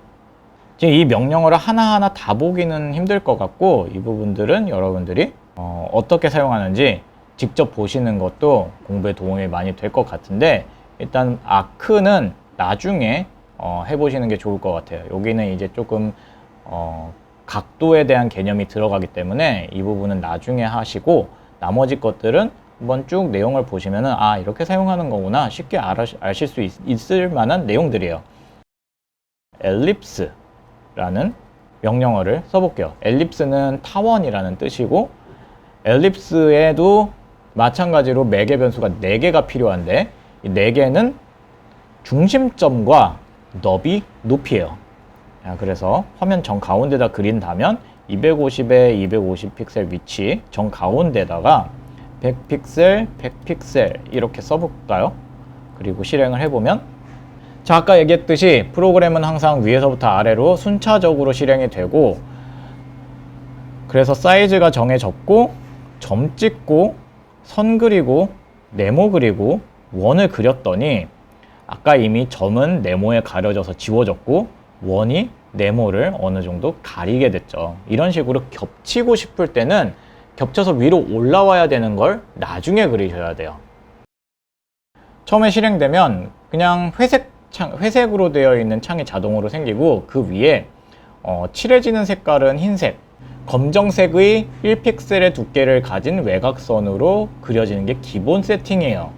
지금 이 명령어를 하나하나 다 보기는 힘들 것 같고 이 부분들은 여러분들이 어떻게 사용하는지 직접 보시는 것도 공부에 도움이 많이 될 것 같은데, 일단 아크는 나중에 해보시는 게 좋을 것 같아요. 여기는 이제 조금 각도에 대한 개념이 들어가기 때문에 이 부분은 나중에 하시고, 나머지 것들은 한번 쭉 내용을 보시면은 아, 이렇게 사용하는 거구나 쉽게 아실 수 있을 만한 내용들이에요. 엘립스라는 명령어를 써볼게요. 엘립스는 타원이라는 뜻이고, 엘립스에도 마찬가지로 매개 변수가 4개가 필요한데 이 4개는 중심점과 너비, 높이에요. 그래서 화면 정 가운데다 그린다면 250에 250 픽셀 위치 정 가운데다가 100 픽셀, 100 픽셀 이렇게 써볼까요? 그리고 실행을 해보면, 자, 아까 얘기했듯이 프로그램은 항상 위에서부터 아래로 순차적으로 실행이 되고, 그래서 사이즈가 정해졌고 점 찍고 선 그리고 네모 그리고 원을 그렸더니 아까 이미 점은 네모에 가려져서 지워졌고 원이 네모를 어느 정도 가리게 됐죠. 이런 식으로 겹치고 싶을 때는 겹쳐서 위로 올라와야 되는 걸 나중에 그리셔야 돼요. 처음에 실행되면 그냥 회색으로 되어 있는 창이 자동으로 생기고, 그 위에 칠해지는 색깔은 흰색, 검정색의 1픽셀의 두께를 가진 외곽선으로 그려지는 게 기본 세팅이에요.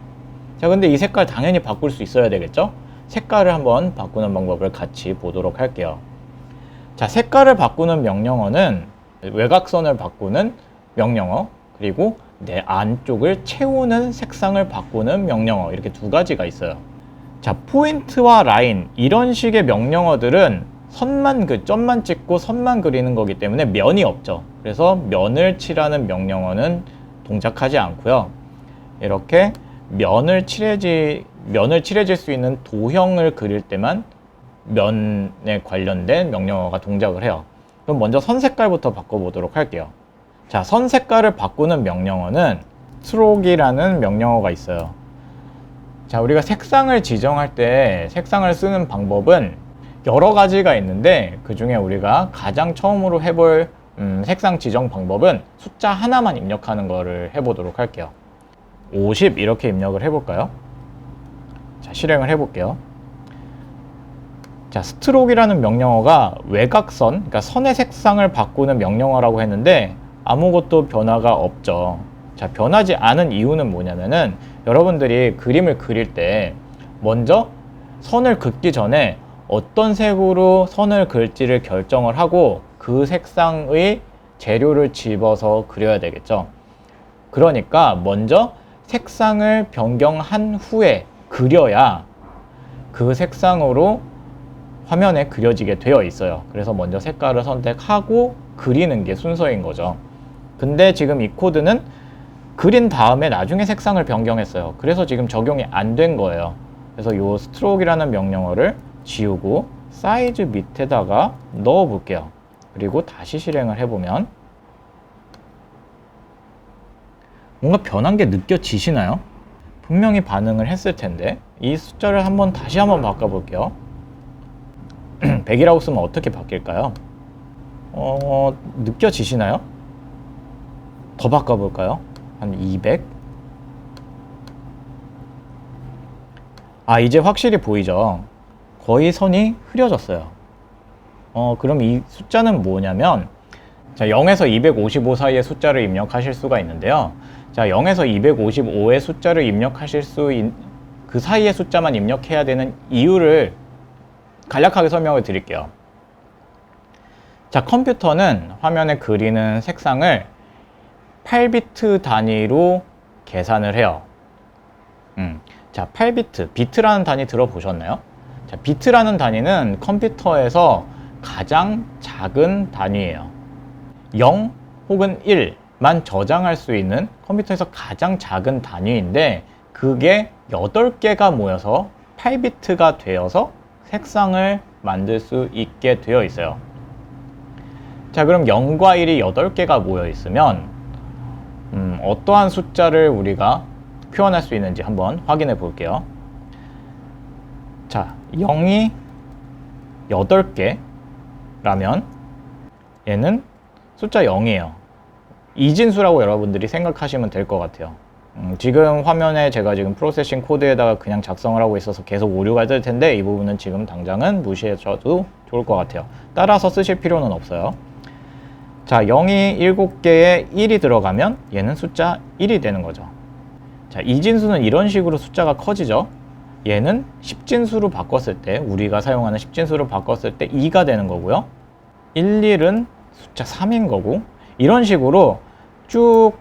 자, 근데 이 색깔 당연히 바꿀 수 있어야 되겠죠? 색깔을 한번 바꾸는 방법을 같이 보도록 할게요. 자, 색깔을 바꾸는 명령어는 외곽선을 바꾸는 명령어, 그리고 내 안쪽을 채우는 색상을 바꾸는 명령어, 이렇게 두 가지가 있어요. 자, 포인트와 라인 이런 식의 명령어들은 점만 찍고 선만 그리는 거기 때문에 면이 없죠. 그래서 면을 칠하는 명령어는 동작하지 않고요. 이렇게 면을 칠해질 수 있는 도형을 그릴 때만 면에 관련된 명령어가 동작을 해요. 그럼 먼저 선 색깔부터 바꿔보도록 할게요. 자, 선 색깔을 바꾸는 명령어는 스트로크라는 명령어가 있어요. 자, 우리가 색상을 지정할 때 색상을 쓰는 방법은 여러 가지가 있는데, 그 중에 우리가 가장 처음으로 해볼 색상 지정 방법은 숫자 하나만 입력하는 거를 해보도록 할게요. 50 이렇게 입력을 해볼까요? 자, 실행을 해볼게요. 자, 스트로크라는 명령어가 외곽선, 그러니까 선의 색상을 바꾸는 명령어라고 했는데 아무것도 변화가 없죠. 자, 변하지 않은 이유는 뭐냐면은 여러분들이 그림을 그릴 때 먼저 선을 긋기 전에 어떤 색으로 선을 그을지를 결정을 하고 그 색상의 재료를 집어서 그려야 되겠죠. 그러니까 먼저 색상을 변경한 후에 그려야 그 색상으로 화면에 그려지게 되어 있어요. 그래서 먼저 색깔을 선택하고 그리는 게 순서인 거죠. 근데 지금 이 코드는 그린 다음에 나중에 색상을 변경했어요. 그래서 지금 적용이 안 된 거예요. 그래서 이 스트로크라는 명령어를 지우고 사이즈 밑에다가 넣어 볼게요. 그리고 다시 실행을 해보면 뭔가 변한 게 느껴지시나요? 분명히 반응을 했을 텐데 이 숫자를 다시 한번 바꿔볼게요. 100이라고 쓰면 어떻게 바뀔까요? 느껴지시나요? 더 바꿔볼까요? 한 200? 이제 확실히 보이죠? 거의 선이 흐려졌어요. 그럼 이 숫자는 뭐냐면, 자, 0에서 255 사이의 숫자를 입력하실 수가 있는데요. 자, 0에서 255의 숫자를 입력하실 그 사이의 숫자만 입력해야 되는 이유를 간략하게 설명을 드릴게요. 자, 컴퓨터는 화면에 그리는 색상을 8비트 단위로 계산을 해요. 자, 8비트, 비트라는 단위 들어보셨나요? 자, 비트라는 단위는 컴퓨터에서 가장 작은 단위예요. 0 혹은 1만 저장할 수 있는 컴퓨터에서 가장 작은 단위인데 그게 8개가 모여서 8비트가 되어서 색상을 만들 수 있게 되어 있어요. 자, 그럼 0과 1이 8개가 모여 있으면 어떠한 숫자를 우리가 표현할 수 있는지 한번 확인해 볼게요. 자, 0이 8개라면 얘는 숫자 0이에요. 이진수라고 여러분들이 생각하시면 될 것 같아요. 지금 화면에 제가 지금 프로세싱 코드에다가 그냥 작성을 하고 있어서 계속 오류가 뜰 텐데 이 부분은 지금 당장은 무시해줘도 좋을 것 같아요. 따라서 쓰실 필요는 없어요. 자, 0이 7개에 1이 들어가면 얘는 숫자 1이 되는 거죠. 자, 이진수는 이런 식으로 숫자가 커지죠. 얘는 10진수로 바꿨을 때, 우리가 사용하는 10진수로 바꿨을 때 2가 되는 거고요. 1, 1은 숫자 3인 거고, 이런 식으로 쭉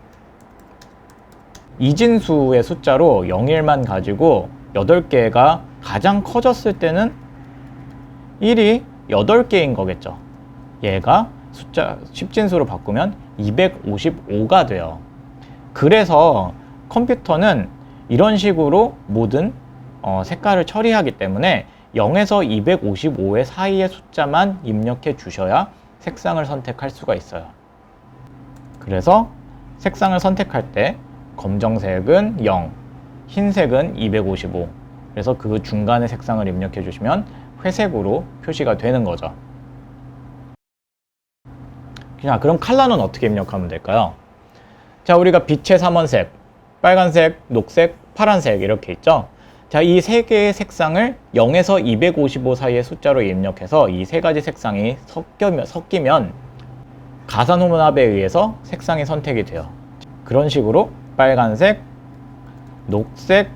이진수의 숫자로 0, 1만 가지고 8개가 가장 커졌을 때는 1이 8개인 거겠죠. 얘가 숫자 10진수로 바꾸면 255가 돼요. 그래서 컴퓨터는 이런 식으로 모든 색깔을 처리하기 때문에 0에서 255의 사이의 숫자만 입력해 주셔야 색상을 선택할 수가 있어요. 그래서 색상을 선택할 때 검정색은 0, 흰색은 255. 그래서 그 중간에 색상을 입력해 주시면 회색으로 표시가 되는 거죠. 자, 그럼 컬러는 어떻게 입력하면 될까요? 자, 우리가 빛의 삼원색, 빨간색, 녹색, 파란색 이렇게 있죠? 자, 이 세 개의 색상을 0에서 255 사이의 숫자로 입력해서 이 세 가지 색상이 섞이면 가산혼합에 의해서 색상이 선택이 돼요. 그런 식으로 빨간색, 녹색,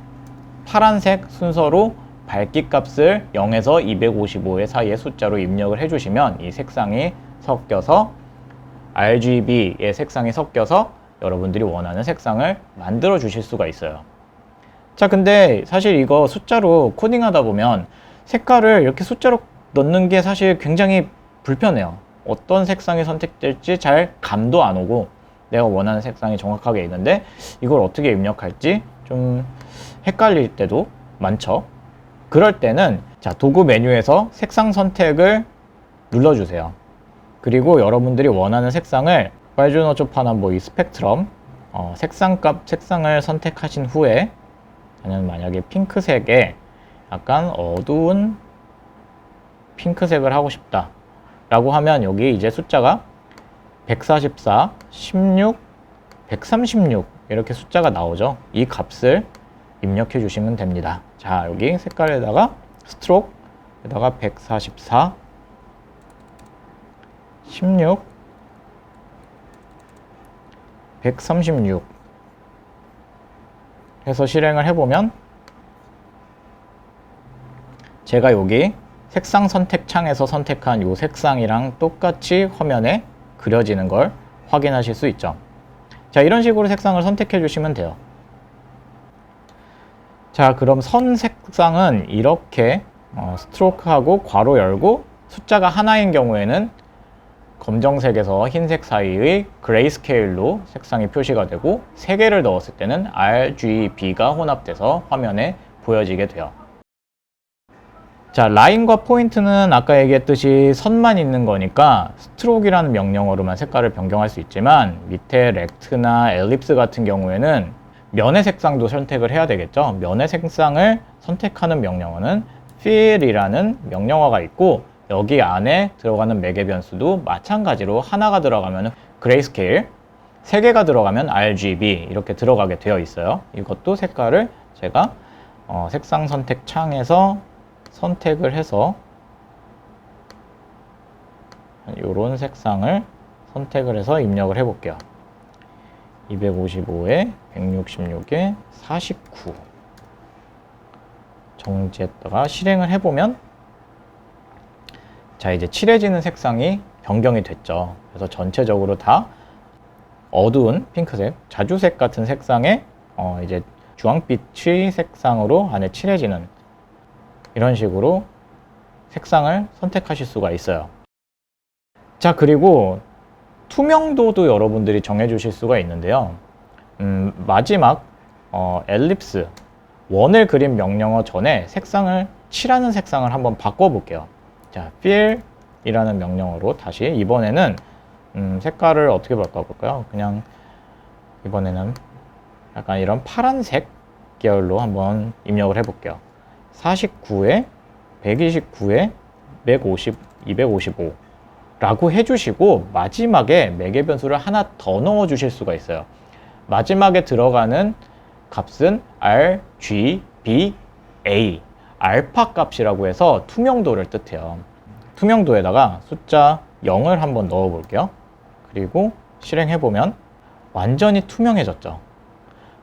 파란색 순서로 밝기 값을 0에서 255의 사이의 숫자로 입력을 해주시면 이 색상이 섞여서 RGB의 색상이 섞여서 여러분들이 원하는 색상을 만들어 주실 수가 있어요. 자, 근데 사실 이거 숫자로 코딩하다 보면 색깔을 이렇게 숫자로 넣는 게 사실 굉장히 불편해요. 어떤 색상이 선택될지 잘 감도 안 오고 내가 원하는 색상이 정확하게 있는데 이걸 어떻게 입력할지 좀 헷갈릴 때도 많죠. 그럴 때는 자, 도구 메뉴에서 색상 선택을 눌러주세요. 그리고 여러분들이 원하는 색상을 빨주노초파나 이 스펙트럼 색상을 선택하신 후에 저는 만약에 핑크색에 약간 어두운 핑크색을 하고 싶다 라고 하면 여기 이제 숫자가 144, 16, 136 이렇게 숫자가 나오죠. 이 값을 입력해 주시면 됩니다. 자, 여기 색깔에다가 스트로크에다가 144, 16, 136 해서 실행을 해보면 제가 여기 색상 선택 창에서 선택한 이 색상이랑 똑같이 화면에 그려지는 걸 확인하실 수 있죠. 자, 이런 식으로 색상을 선택해 주시면 돼요. 자, 그럼 선 색상은 이렇게 스트로크하고 괄호 열고 숫자가 하나인 경우에는 검정색에서 흰색 사이의 그레이스케일로 색상이 표시가 되고 3개를 넣었을 때는 RGB가 혼합돼서 화면에 보여지게 돼요. 자, 라인과 포인트는 아까 얘기했듯이 선만 있는 거니까 스트로크라는 명령어로만 색깔을 변경할 수 있지만 밑에 렉트나 엘립스 같은 경우에는 면의 색상도 선택을 해야 되겠죠. 면의 색상을 선택하는 명령어는 fill이라는 명령어가 있고 여기 안에 들어가는 매개 변수도 마찬가지로 하나가 들어가면 그레이스케일, 3개가 들어가면 RGB 이렇게 들어가게 되어 있어요. 이것도 색깔을 제가 색상 선택 창에서 선택을 해서 이런 색상을 선택을 해서 입력을 해 볼게요. 255에 166에 49 정지했다가 실행을 해보면 자, 이제 칠해지는 색상이 변경이 됐죠. 그래서 전체적으로 다 어두운 핑크색, 자주색 같은 색상의 이제 주황빛의 색상으로 안에 칠해지는 이런 식으로 색상을 선택하실 수가 있어요. 자, 그리고 투명도도 여러분들이 정해주실 수가 있는데요. 마지막 엘립스 원을 그린 명령어 전에 색상을 칠하는 색상을 한번 바꿔볼게요. 자, fill이라는 명령어로 다시 이번에는 색깔을 어떻게 바꿔볼까요? 그냥 이번에는 약간 이런 파란색 계열로 한번 입력을 해볼게요. 49에 129에 150, 255 라고 해주시고 마지막에 매개 변수를 하나 더 넣어 주실 수가 있어요. 마지막에 들어가는 값은 RGBA 알파 값이라고 해서 투명도를 뜻해요. 투명도에다가 숫자 0을 한번 넣어 볼게요. 그리고 실행해 보면 완전히 투명해졌죠.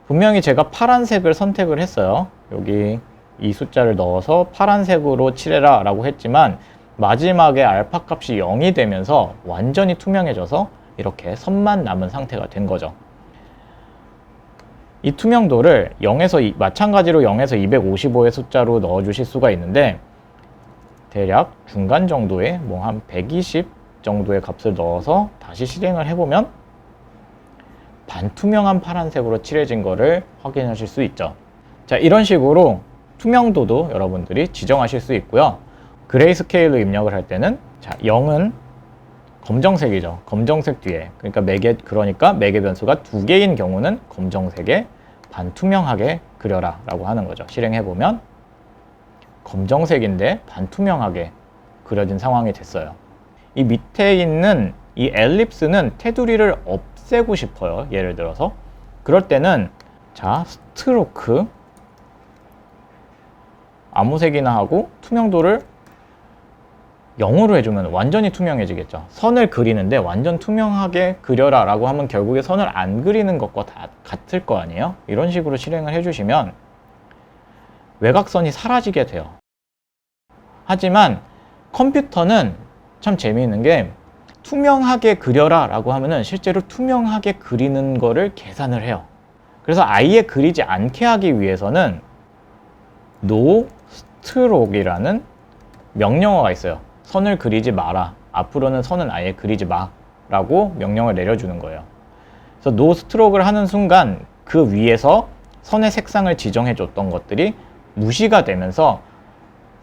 분명히 제가 파란색을 선택을 했어요. 여기 이 숫자를 넣어서 파란색으로 칠해라 라고 했지만 마지막에 알파 값이 0이 되면서 완전히 투명해져서 이렇게 선만 남은 상태가 된 거죠. 이 투명도를 0에서 마찬가지로 0에서 255의 숫자로 넣어 주실 수가 있는데 대략 중간 정도의 뭐 한 120 정도의 값을 넣어서 다시 실행을 해보면 반투명한 파란색으로 칠해진 거를 확인하실 수 있죠. 자, 이런 식으로 투명도도 여러분들이 지정하실 수 있고요. 그레이스케일로 입력을 할 때는 자, 0은 검정색이죠. 검정색 뒤에 그러니까 매개 변수가 2개인 경우는 검정색에 반투명하게 그려라 라고 하는 거죠. 실행해 보면 검정색인데 반투명하게 그려진 상황이 됐어요. 이 밑에 있는 이 엘립스는 테두리를 없애고 싶어요. 예를 들어서 그럴 때는 자, 스트로크 아무 색이나 하고 투명도를 0으로 해주면 완전히 투명해지겠죠. 선을 그리는데 완전 투명하게 그려라 라고 하면 결국에 선을 안 그리는 것과 다 같을 거 아니에요. 이런 식으로 실행을 해주시면 외곽선이 사라지게 돼요. 하지만 컴퓨터는 참 재미있는 게 투명하게 그려라 라고 하면은 실제로 투명하게 그리는 거를 계산을 해요. 그래서 아예 그리지 않게 하기 위해서는 no stroke이라는 명령어가 있어요. 선을 그리지 마라. 앞으로는 선은 아예 그리지 마. 라고 명령을 내려주는 거예요. 그래서 no stroke를 하는 순간 그 위에서 선의 색상을 지정해 줬던 것들이 무시가 되면서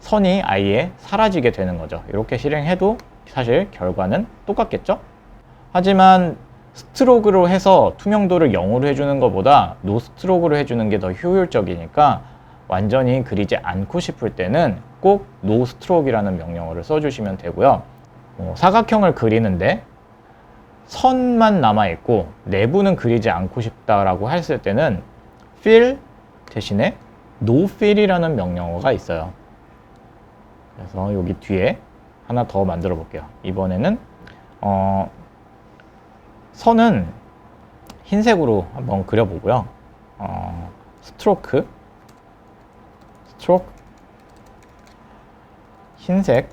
선이 아예 사라지게 되는 거죠. 이렇게 실행해도 사실 결과는 똑같겠죠? 하지만 스트로크로 해서 투명도를 0으로 해주는 것보다 노 스트로크로 해주는 게 더 효율적이니까 완전히 그리지 않고 싶을 때는 꼭 노 스트로크라는 명령어를 써주시면 되고요. 사각형을 그리는데 선만 남아있고 내부는 그리지 않고 싶다라고 했을 때는 fill 대신에 no fill이라는 명령어가 있어요. 그래서 여기 뒤에 하나 더 만들어 볼게요. 이번에는 선은 흰색으로 한번 그려보고요. 스트로크 흰색으로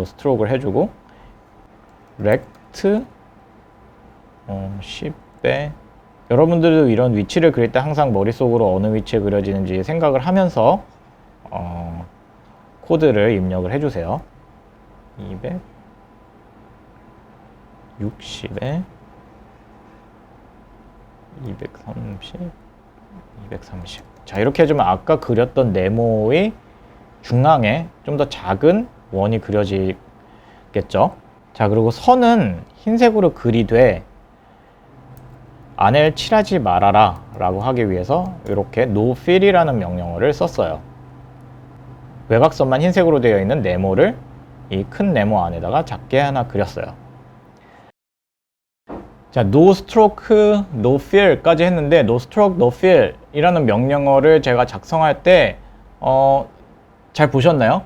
스트로크를 해주고 렉트 10배 여러분들도 이런 위치를 그릴 때 항상 머릿속으로 어느 위치에 그려지는지 생각을 하면서 코드를 입력을 해주세요. 260에 230, 230. 자, 이렇게 해주면 아까 그렸던 네모의 중앙에 좀 더 작은 원이 그려지겠죠. 자, 그리고 선은 흰색으로 그리되 안을 칠하지 말아라 라고 하기 위해서 이렇게 no fill이라는 명령어를 썼어요. 외곽선만 흰색으로 되어 있는 네모를 이 큰 네모 안에다가 작게 하나 그렸어요. 자, no stroke, no fill까지 했는데 no stroke, no fill 이라는 명령어를 제가 작성할 때 잘 보셨나요?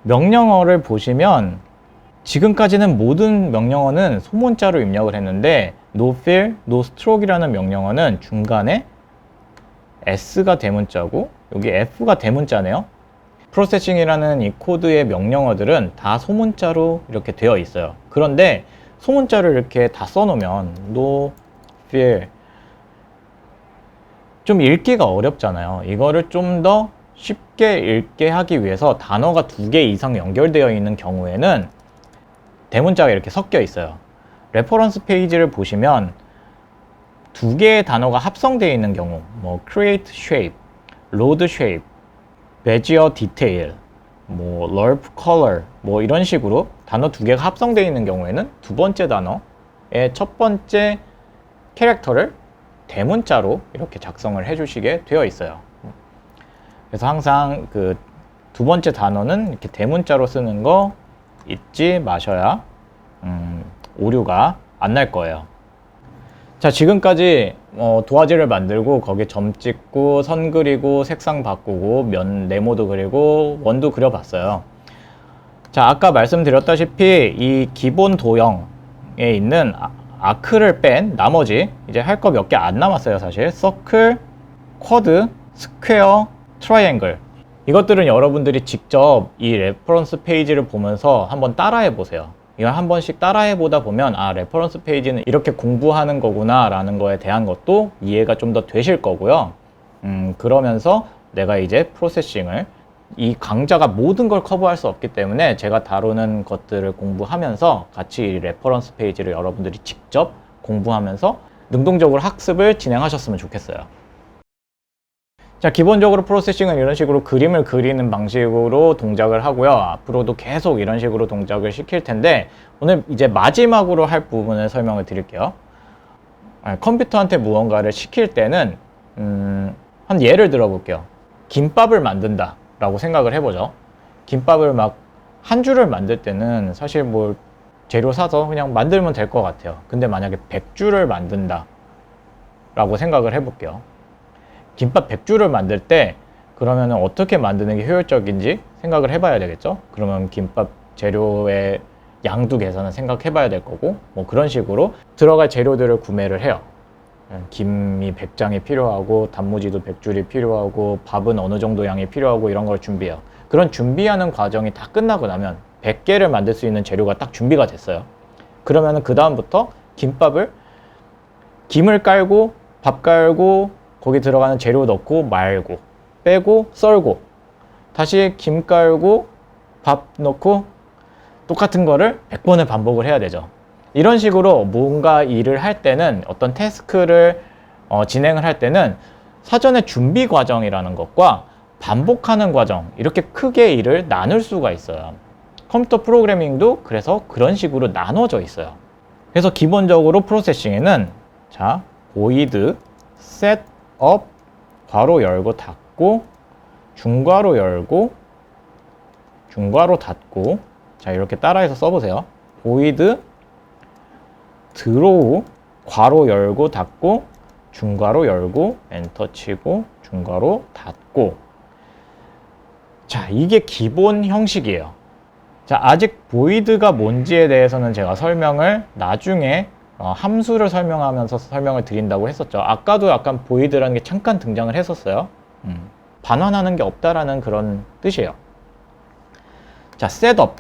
명령어를 보시면 지금까지는 모든 명령어는 소문자로 입력을 했는데 no fill, no stroke 이라는 명령어는 중간에 S가 대문자고 여기 F가 대문자네요. 프로세싱이라는 이 코드의 명령어들은 다 소문자로 이렇게 되어 있어요. 그런데 소문자를 이렇게 다 써놓으면 no fill 좀 읽기가 어렵잖아요. 이거를 좀 더 쉽게 읽게 하기 위해서 단어가 2개 이상 연결되어 있는 경우에는 대문자가 이렇게 섞여 있어요. 레퍼런스 페이지를 보시면 2개의 단어가 합성되어 있는 경우, 뭐 create shape, load shape, bezier detail, 뭐 lerp color, 뭐 이런 식으로 단어 2개가 합성되어 있는 경우에는 두 번째 단어의 첫 번째 캐릭터를 대문자로 이렇게 작성을 해주시게 되어 있어요. 그래서 항상 그 두 번째 단어는 이렇게 대문자로 쓰는 거 잊지 마셔야 오류가 안 날 거예요. 자, 지금까지 도화지를 만들고 거기에 점 찍고 선 그리고 색상 바꾸고 면 네모도 그리고 원도 그려봤어요. 자, 아까 말씀드렸다시피 이 기본 도형에 있는 아크를 뺀 나머지 이제 할 거 몇 개 안 남았어요. 사실 서클, 쿼드, 스퀘어, 트라이앵글 이것들은 여러분들이 직접 이 레퍼런스 페이지를 보면서 한번 따라해 보세요. 이걸 한 번씩 따라해 보다 보면 아, 레퍼런스 페이지는 이렇게 공부하는 거구나 라는 거에 대한 것도 이해가 좀 더 되실 거고요. 그러면서 내가 이제 프로세싱을 이 강좌가 모든 걸 커버할 수 없기 때문에 제가 다루는 것들을 공부하면서 같이 이 레퍼런스 페이지를 여러분들이 직접 공부하면서 능동적으로 학습을 진행하셨으면 좋겠어요. 자, 기본적으로 프로세싱은 이런 식으로 그림을 그리는 방식으로 동작을 하고요. 앞으로도 계속 이런 식으로 동작을 시킬 텐데 오늘 이제 마지막으로 할 부분을 설명을 드릴게요. 컴퓨터한테 무언가를 시킬 때는 한 예를 들어 볼게요. 김밥을 만든다 라고 생각을 해보죠. 김밥을 막 한 줄을 만들 때는 사실 뭐 재료 사서 그냥 만들면 될 것 같아요. 근데 만약에 100줄을 만든다 라고 생각을 해볼게요. 김밥 100줄을 만들 때 그러면 어떻게 만드는 게 효율적인지 생각을 해봐야 되겠죠. 그러면 김밥 재료의 양도 계산은 생각해 봐야 될 거고 뭐 그런 식으로 들어갈 재료들을 구매를 해요. 김이 100장이 필요하고 단무지도 100줄이 필요하고 밥은 어느 정도 양이 필요하고 이런 걸 준비해요. 그런 준비하는 과정이 다 끝나고 나면 100개를 만들 수 있는 재료가 딱 준비가 됐어요. 그러면 그 다음부터 김을 깔고 밥 깔고 거기 들어가는 재료 넣고 말고 빼고 썰고 다시 김 깔고 밥 넣고 똑같은 거를 100번을 반복을 해야 되죠. 이런 식으로 뭔가 일을 할 때는 어떤 태스크를 진행을 할 때는 사전에 준비 과정이라는 것과 반복하는 과정 이렇게 크게 일을 나눌 수가 있어요. 컴퓨터 프로그래밍도 그래서 그런 식으로 나눠져 있어요. 그래서 기본적으로 프로세싱에는 자 void set up 괄호 열고 닫고 중괄호 열고 중괄호 닫고 자 이렇게 따라해서 써보세요. void draw 괄호 열고 닫고 중괄호 열고 엔터 치고 중괄호 닫고 자 이게 기본 형식이에요. 자 아직 void가 뭔지에 대해서는 제가 설명을 나중에 함수를 설명하면서 설명을 드린다고 했었죠. 아까도 약간 void라는 게 잠깐 등장을 했었어요. 반환하는 게 없다라는 그런 뜻이에요. 자 셋업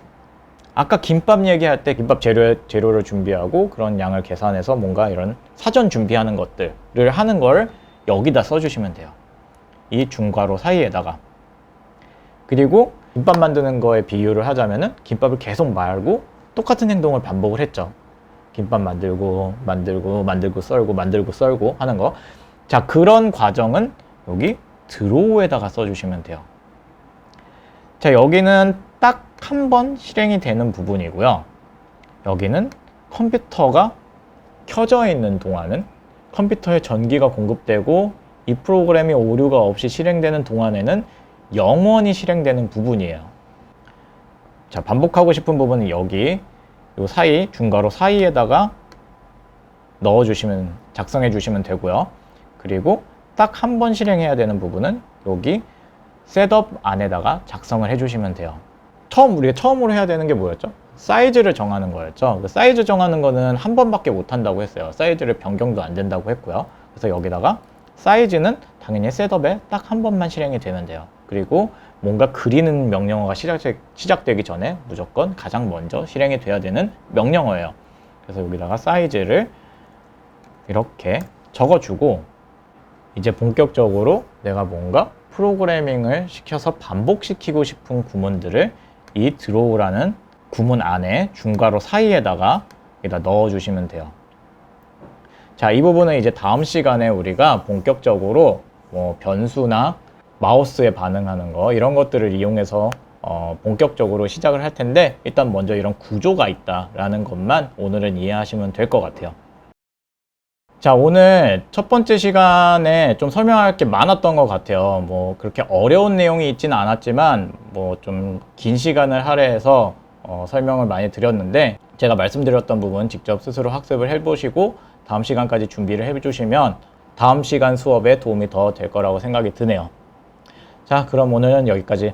아까 김밥 얘기할 때 김밥 재료를 준비하고 그런 양을 계산해서 뭔가 이런 사전 준비하는 것들을 하는 걸 여기다 써주시면 돼요. 이 중괄호 사이에다가. 그리고 김밥 만드는 거에 비유를 하자면은 김밥을 계속 말고 똑같은 행동을 반복을 했죠. 김밥 만들고 썰고 하는 거. 자, 그런 과정은 여기 드로우에다가 써주시면 돼요. 자, 여기는 딱 한 번 실행이 되는 부분이고요. 여기는 컴퓨터가 켜져 있는 동안은, 컴퓨터에 전기가 공급되고 이 프로그램이 오류가 없이 실행되는 동안에는 영원히 실행되는 부분이에요. 자, 반복하고 싶은 부분은 여기 요 사이, 중괄호 사이에다가 넣어주시면, 작성해 주시면 되고요. 그리고 딱 한 번 실행해야 되는 부분은 여기 셋업 안에다가 작성을 해주시면 돼요. 우리가 처음으로 해야 되는 게 뭐였죠? 사이즈를 정하는 거였죠. 그 사이즈 정하는 거는 한 번밖에 못 한다고 했어요. 사이즈를 변경도 안 된다고 했고요. 그래서 여기다가 사이즈는 당연히 셋업에 딱 한 번만 실행이 되면 돼요. 그리고 뭔가 그리는 명령어가 시작되기 전에 무조건 가장 먼저 실행이 돼야 되는 명령어예요. 그래서 여기다가 사이즈를 이렇게 적어주고, 이제 본격적으로 내가 뭔가 프로그래밍을 시켜서 반복시키고 싶은 구문들을 이 드로우라는 구문 안에 중괄호 사이에다가 여기다 넣어주시면 돼요. 자, 이 부분은 이제 다음 시간에 우리가 본격적으로 뭐 변수나 마우스에 반응하는 거, 이런 것들을 이용해서 본격적으로 시작을 할 텐데, 일단 먼저 이런 구조가 있다라는 것만 오늘은 이해하시면 될 것 같아요. 자, 오늘 첫 번째 시간에 좀 설명할 게 많았던 것 같아요. 뭐 그렇게 어려운 내용이 있지는 않았지만 뭐 좀 긴 시간을 할애해서 설명을 많이 드렸는데, 제가 말씀드렸던 부분 직접 스스로 학습을 해보시고 다음 시간까지 준비를 해주시면 다음 시간 수업에 도움이 더 될 거라고 생각이 드네요. 자, 그럼 오늘은 여기까지